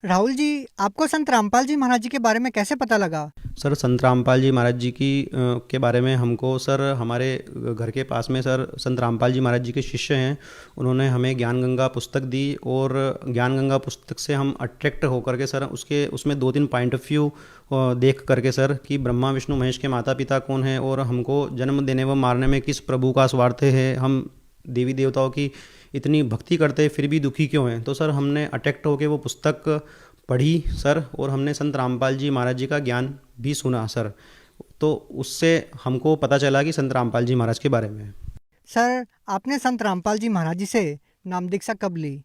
राहुल जी आपको संत रामपाल जी महाराज जी के बारे में कैसे पता लगा? सर संत रामपाल जी महाराज जी के बारे में हमको सर हमारे घर के पास में सर संत रामपाल जी महाराज जी के शिष्य हैं, उन्होंने हमें ज्ञान गंगा पुस्तक दी, और ज्ञान गंगा पुस्तक से हम अट्रैक्ट होकर के सर उसमें 2-3 पॉइंट ऑफ व्यू देख करके सर कि ब्रह्मा विष्णु महेश के माता पिता कौन है और हमको जन्म देने व मारने में किस प्रभु का स्वार्थ है, हम देवी देवताओं की इतनी भक्ति करते फिर भी दुखी क्यों हैं। तो सर हमने अट्रैक्ट होकर वो पुस्तक पढ़ी सर, और हमने संत रामपाल जी महाराज जी का ज्ञान भी सुना सर, तो उससे हमको पता चला कि संत रामपाल जी महाराज के बारे में। सर आपने संत रामपाल जी महाराज जी से नाम दीक्षा कब ली?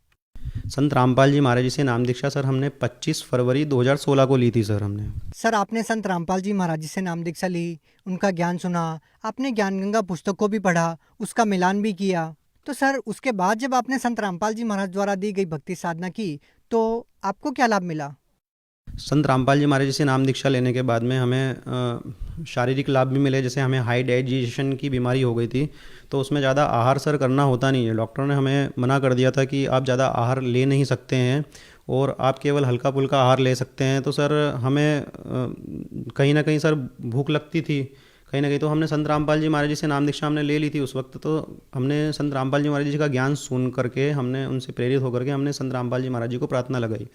संत रामपाल जी महाराज जी से नाम दीक्षा सर हमने 25 फरवरी 2016 को ली थी सर हमने। सर आपने संत रामपाल जी महाराज जी से नाम दीक्षा ली, उनका ज्ञान सुना, आपने ज्ञान गंगा पुस्तक को भी पढ़ा, उसका मिलान भी किया, तो सर उसके बाद जब आपने संत रामपाल जी महाराज द्वारा दी गई भक्ति साधना की तो आपको क्या लाभ मिला? संत रामपाल जी महाराज जी से नाम दीक्षा लेने के बाद में हमें शारीरिक लाभ भी मिले। जैसे हमें हाई डाइजेशन की बीमारी हो गई थी, तो उसमें ज़्यादा आहार सर करना होता नहीं है। डॉक्टर ने हमें मना कर दिया था कि आप ज़्यादा आहार ले नहीं सकते हैं और आप केवल हल्का फुल्का आहार ले सकते हैं। तो सर हमें कहीं ना कहीं सर भूख लगती थी कहीं ना कहीं, तो हमने संत रामपाल जी महाराज जी से नाम दीक्षा हमने ले ली थी उस वक्त। तो हमने संत रामपाल जी महाराज जी का ज्ञान सुन करके हमने उनसे प्रेरित होकर के हमने संत रामपाल जी महाराज जी को प्रार्थना लगाई।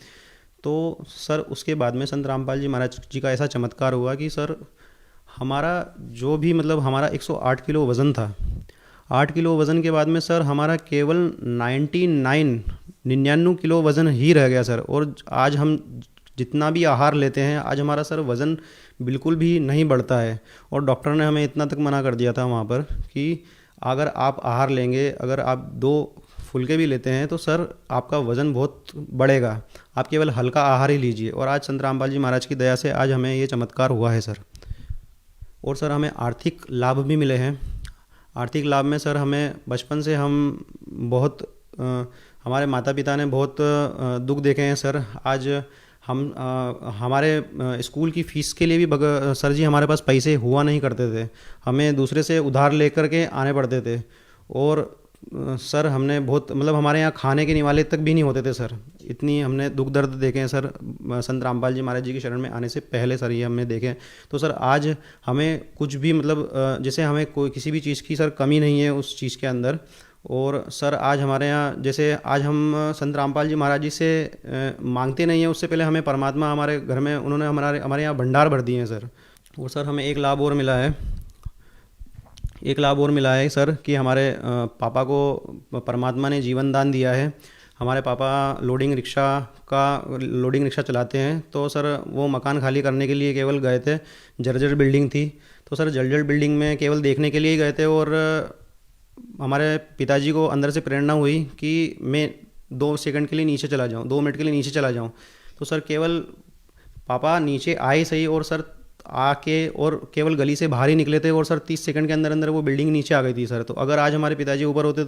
तो सर उसके बाद में संत रामपाल जी महाराज जी का ऐसा चमत्कार हुआ कि सर हमारा जो भी मतलब हमारा 108 किलो वज़न था, 8 किलो वज़न के बाद में सर हमारा केवल 99 किलो वज़न ही रह गया सर। और आज हम जितना भी आहार लेते हैं, आज हमारा सर वज़न बिल्कुल भी नहीं बढ़ता है। और डॉक्टर ने हमें इतना तक मना कर दिया था वहाँ पर कि अगर आप आहार लेंगे, अगर आप 2 फुलके भी लेते हैं तो सर आपका वज़न बहुत बढ़ेगा, आप केवल हल्का आहार ही लीजिए। और आज संत रामपाल जी महाराज की दया से आज हमें ये चमत्कार हुआ है सर। और सर हमें आर्थिक लाभ भी मिले हैं। आर्थिक लाभ में सर हमें बचपन से हम बहुत हमारे माता पिता ने बहुत दुख देखे हैं सर। आज हम हमारे स्कूल की फ़ीस के लिए भी सर जी हमारे पास पैसे हुआ नहीं करते थे, हमें दूसरे से उधार लेकर के आने पड़ते थे। और सर हमने बहुत मतलब हमारे यहाँ खाने के निवाले तक भी नहीं होते थे सर। इतनी हमने दुख दर्द देखे हैं सर संत रामपाल जी महाराज जी की शरण में आने से पहले सर, ये हमने देखे हैं। तो सर आज हमें कुछ भी मतलब जैसे हमें कोई किसी भी चीज़ की सर कमी नहीं है उस चीज़ के अंदर। और सर आज हमारे यहाँ जैसे आज हम संत रामपाल जी महाराज जी से मांगते नहीं हैं, उससे पहले हमें परमात्मा हमारे घर में उन्होंने हमारे यहाँ भंडार भर दिए हैं सर। और सर हमें एक लाभ और मिला है सर कि हमारे पापा को परमात्मा ने जीवन दान दिया है। हमारे पापा लोडिंग रिक्शा चलाते हैं। तो सर वो मकान खाली करने के लिए केवल गए थे, जर्जर बिल्डिंग थी, तो सर जर्जर बिल्डिंग में केवल देखने के लिए ही गए थे। और हमारे पिताजी को अंदर से प्रेरणा हुई कि मैं 2 सेकंड के लिए नीचे चला जाऊँ, 2 मिनट के लिए नीचे चला जाऊँ। तो सर केवल पापा नीचे आए सही और सर आके और केवल गली से बाहर ही निकले थे और सर 30 सेकंड के अंदर अंदर वो बिल्डिंग नीचे आ गई थी सर। तो अगर आज हमारे पिताजी ऊपर होते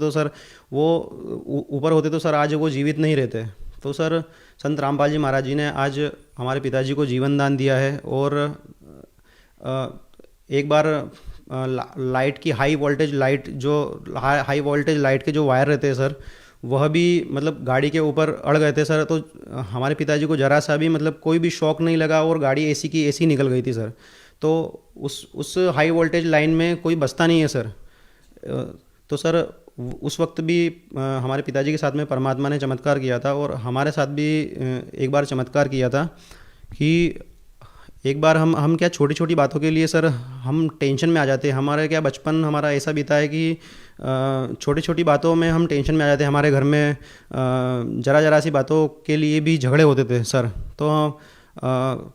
तो सर आज वो जीवित नहीं रहते। तो सर संत रामपाल जी महाराज जी ने आज हमारे पिताजी को जीवन दान दिया है। और एक बार लाइट की हाई वोल्टेज लाइट के जो वायर रहते हैं सर, वह भी मतलब गाड़ी के ऊपर अड़ गए थे सर। तो हमारे पिताजी को जरा सा भी मतलब कोई भी शॉक नहीं लगा और गाड़ी एसी निकल गई थी सर। तो उस हाई वोल्टेज लाइन में कोई बचता नहीं है सर। तो सर उस वक्त भी हमारे पिताजी के साथ में परमात्मा ने चमत्कार किया था। और हमारे साथ भी एक बार चमत्कार किया था कि एक बार हम क्या छोटी छोटी बातों के लिए सर हम टेंशन में आ जाते हैं। हमारे क्या बचपन हमारा ऐसा बीता है कि छोटी छोटी बातों में हम टेंशन में आ जाते हैं। हमारे घर में जरा सी बातों के लिए भी झगड़े होते थे सर। तो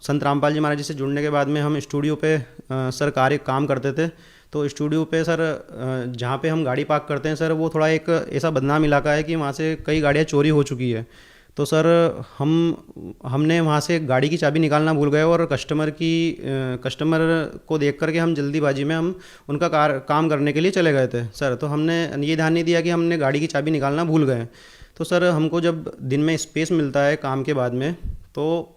संत रामपाल जी महाराज जी से जुड़ने के बाद में हम स्टूडियो पे सर काम करते थे। तो स्टूडियो पे सर जहाँ पे हम गाड़ी पार्क करते हैं सर, वो थोड़ा एक ऐसा बदनाम इलाका है कि वहाँ से कई गाड़ियाँ चोरी हो चुकी है। तो सर हमने वहाँ से गाड़ी की चाबी निकालना भूल गए और कस्टमर को देख करके हम जल्दीबाजी में हम उनका काम करने के लिए चले गए थे सर। तो हमने ये ध्यान नहीं दिया कि हमने गाड़ी की चाबी निकालना भूल गए। तो सर हमको जब दिन में स्पेस मिलता है काम के बाद में, तो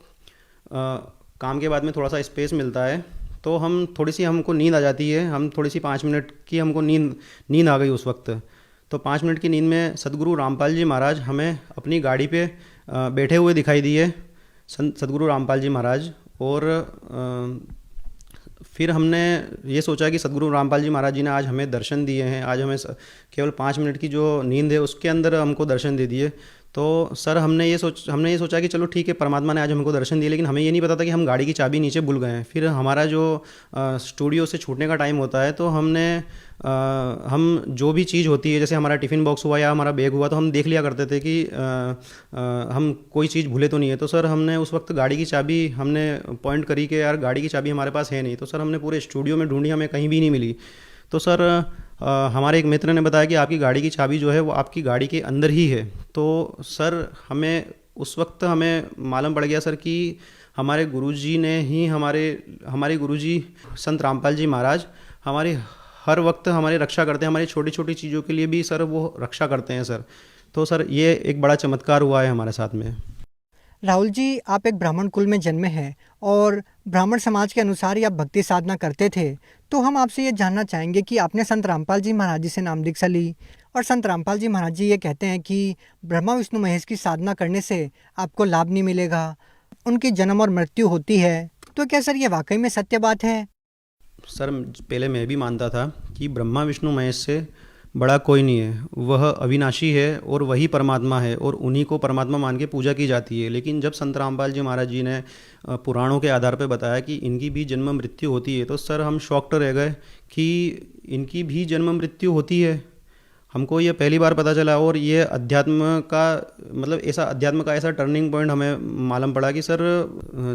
काम के बाद में थोड़ा सा स्पेस मिलता है, तो हमको नींद आ जाती है। हम थोड़ी सी 5 मिनट की हमको नींद आ गई उस वक्त। तो 5 मिनट की नींद में सदगुरु रामपाल जी महाराज हमें अपनी गाड़ी पे बैठे हुए दिखाई दिए, सदगुरु रामपाल जी महाराज। और फिर हमने ये सोचा कि सदगुरु रामपाल जी महाराज जी ने आज हमें दर्शन दिए हैं, आज हमें केवल 5 मिनट की जो नींद है उसके अंदर हमको दर्शन दे दिए। तो सर हमने ये सोचा कि चलो ठीक है, परमात्मा ने आज हमको दर्शन दिए, लेकिन हमें ये नहीं पता था कि हम गाड़ी की चाबी नीचे भूल गए हैं। फिर हमारा जो स्टूडियो से छूटने का टाइम होता है, तो हम जो भी चीज़ होती है, जैसे हमारा टिफ़िन बॉक्स हुआ या हमारा बैग हुआ, तो हम देख लिया करते थे कि हम कोई चीज़ भूले तो नहीं है। तो सर हमने उस वक्त गाड़ी की चाबी हमने पॉइंट करी कि यार गाड़ी की चाबी हमारे पास है नहीं। तो सर हमने पूरे स्टूडियो में ढूंढी, हमें कहीं भी नहीं मिली। तो सर हमारे एक मित्र ने बताया कि आपकी गाड़ी की चाबी जो है वो आपकी गाड़ी के अंदर ही है। तो सर उस वक्त हमें मालूम पड़ गया सर कि हमारे गुरुजी ने ही हमारे गुरुजी संत रामपाल जी महाराज हमारी हर वक्त हमारी रक्षा करते हैं। हमारी छोटी छोटी चीज़ों के लिए भी सर वो रक्षा करते हैं सर। तो सर ये एक बड़ा चमत्कार हुआ है हमारे साथ में। राहुल जी, आप एक ब्राह्मण कुल में जन्मे हैं और ब्राह्मण समाज के अनुसार ही आप भक्ति साधना करते थे। तो हम आपसे ये जानना चाहेंगे कि आपने संत रामपाल जी महाराज जी से नाम दीक्षा ली और संत रामपाल जी महाराज जी ये कहते हैं कि ब्रह्मा विष्णु महेश की साधना करने से आपको लाभ नहीं मिलेगा, उनकी जन्म और मृत्यु होती है। तो क्या सर ये वाकई में सत्य बात है? सर पहले मैं भी मानता था कि ब्रह्मा विष्णु महेश से बड़ा कोई नहीं है, वह अविनाशी है और वही परमात्मा है और उन्हीं को परमात्मा मान के पूजा की जाती है। लेकिन जब संत रामपाल जी महाराज जी ने पुराणों के आधार पर बताया कि इनकी भी जन्म मृत्यु होती है, तो सर हम शॉक्ड रह गए कि इनकी भी जन्म मृत्यु होती है। हमको ये पहली बार पता चला और ये अध्यात्म का मतलब ऐसा टर्निंग पॉइंट हमें मालूम पड़ा कि सर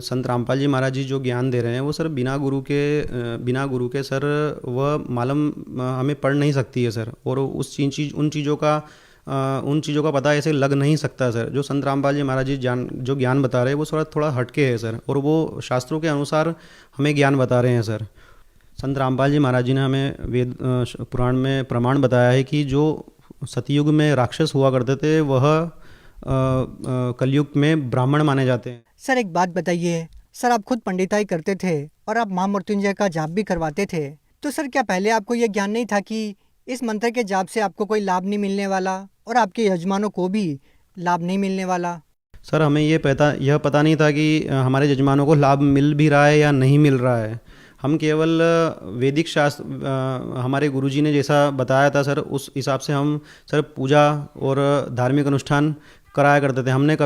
संत रामपाल जी महाराज जी जो ज्ञान दे रहे हैं वो सर बिना गुरु के सर वह मालूम हमें पढ़ नहीं सकती है सर। और उन चीज़ों का पता ऐसे लग नहीं सकता सर। जो संत रामपाल जी महाराज जी जो ज्ञान बता रहे हैं वो थोड़ा हटके है सर, और वो शास्त्रों के अनुसार हमें ज्ञान बता रहे हैं सर। संत रामपाल जी महाराज जी ने हमें वेद पुराण में प्रमाण बताया है कि जो सतयुग में राक्षस हुआ करते थे वह कलयुग में ब्राह्मण माने जाते हैं। सर एक बात बताइए, सर आप खुद पंडिताई करते थे और आप महामृत्युंजय का जाप भी करवाते थे, तो सर क्या पहले आपको यह ज्ञान नहीं था कि इस मंत्र के जाप से आपको कोई लाभ नहीं मिलने वाला और आपके यजमानों को भी लाभ नहीं मिलने वाला? सर हमें यह पता नहीं था कि हमारे यजमानों को लाभ मिल भी रहा है या नहीं मिल रहा है। हम केवल वैदिक शास्त्र हमारे गुरुजी ने जैसा बताया था सर, उस हिसाब से हम सर पूजा और धार्मिक अनुष्ठान कराया करते थे। हमें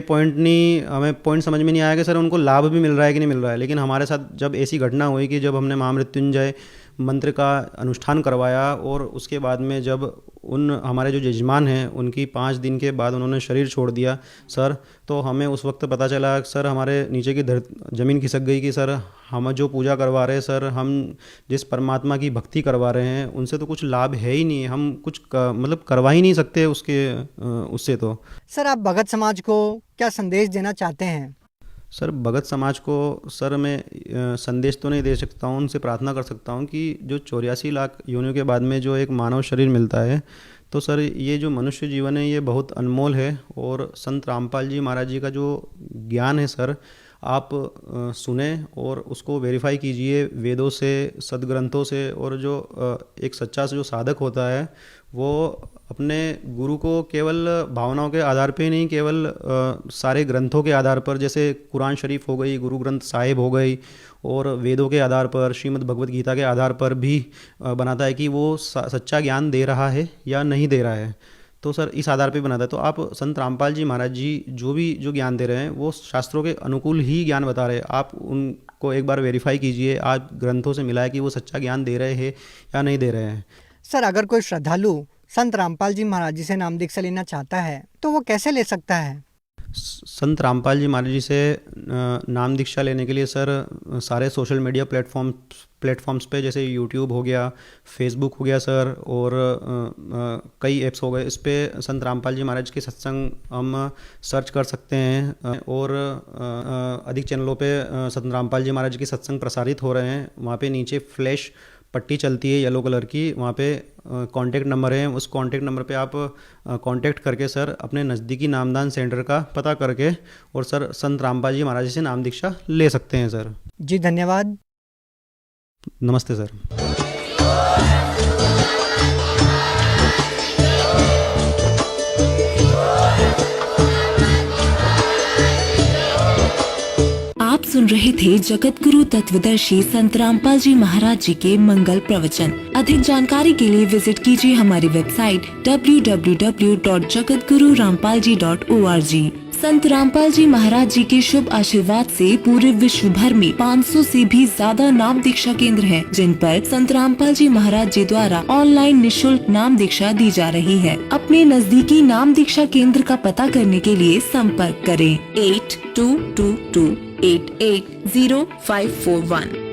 पॉइंट समझ में नहीं आया कि सर उनको लाभ भी मिल रहा है कि नहीं मिल रहा है। लेकिन हमारे साथ जब ऐसी घटना हुई कि जब हमने महामृत्युंजय मंत्र का अनुष्ठान करवाया और उसके बाद में जब हमारे जो यजमान हैं उनकी 5 दिन के बाद उन्होंने शरीर छोड़ दिया सर, तो हमें उस वक्त पता चला सर हमारे नीचे की ज़मीन खिसक गई कि सर हम जो पूजा करवा रहे हैं सर, हम जिस परमात्मा की भक्ति करवा रहे हैं उनसे तो कुछ लाभ है ही नहीं, हम कुछ करवा ही नहीं सकते उससे। तो सर आप भगत समाज को क्या संदेश देना चाहते हैं? सर भगत समाज को सर मैं संदेश तो नहीं दे सकता हूँ, उनसे प्रार्थना कर सकता हूँ कि जो 84 लाख योनियों के बाद में जो एक मानव शरीर मिलता है, तो सर ये जो मनुष्य जीवन है ये बहुत अनमोल है। और संत रामपाल जी महाराज जी का जो ज्ञान है सर, आप सुने और उसको वेरीफाई कीजिए वेदों से, सदग्रंथों से। और जो एक सच्चा जो साधक होता है वो अपने गुरु को केवल भावनाओं के आधार पे नहीं, केवल सारे ग्रंथों के आधार पर, जैसे कुरान शरीफ हो गई, गुरु ग्रंथ साहिब हो गई, और वेदों के आधार पर, श्रीमद् भगवत गीता के आधार पर भी बनाता है कि वो सच्चा ज्ञान दे रहा है या नहीं दे रहा है। तो सर इस आधार पे बनाता है। तो आप संत रामपाल जी महाराज जी जो ज्ञान दे रहे हैं वो शास्त्रों के अनुकूल ही ज्ञान बता रहे हैं। आप उनको एक बार वेरीफाई कीजिए, आप ग्रंथों से मिलाए कि वो सच्चा ज्ञान दे रहे हैं या नहीं दे रहे हैं। सर अगर कोई श्रद्धालु संत रामपाल जी महाराज जी से नाम दीक्षा लेना चाहता है तो वो कैसे ले सकता है? संत रामपाल जी महाराज जी से नाम दीक्षा लेने के लिए सर सारे सोशल मीडिया प्लेटफॉर्म्स पे, जैसे यूट्यूब हो गया, फेसबुक हो गया सर, और कई ऐप्स हो गए, इस पे संत रामपाल जी महाराज के सत्संग हम सर्च कर सकते हैं। और अधिक चैनलों पे संत रामपाल जी महाराज के सत्संग प्रसारित हो रहे हैं। वहाँ पे नीचे फ्लैश पट्टी चलती है येलो कलर की, वहाँ पे कॉन्टैक्ट नंबर है, उस कॉन्टैक्ट नंबर पे आप कॉन्टैक्ट करके सर अपने नज़दीकी नामदान सेंटर का पता करके और सर संत रामपाल जी महाराज जी से नाम दीक्षा ले सकते हैं सर। जी धन्यवाद। नमस्ते सर। आप सुन रहे थे जगत गुरु तत्वदर्शी संत रामपाल जी महाराज जी के मंगल प्रवचन। अधिक जानकारी के लिए विजिट कीजिए हमारी वेबसाइट www.jagatgururampalji.org। संत रामपाल जी महाराज जी के शुभ आशीर्वाद से पूरे विश्व भर में 500 से भी ज्यादा नाम दीक्षा केंद्र हैं, जिन पर संत रामपाल जी महाराज जी द्वारा ऑनलाइन निशुल्क नाम दीक्षा दी जा रही है। अपने नजदीकी नाम दीक्षा केंद्र का पता करने के लिए संपर्क करें 8222880541।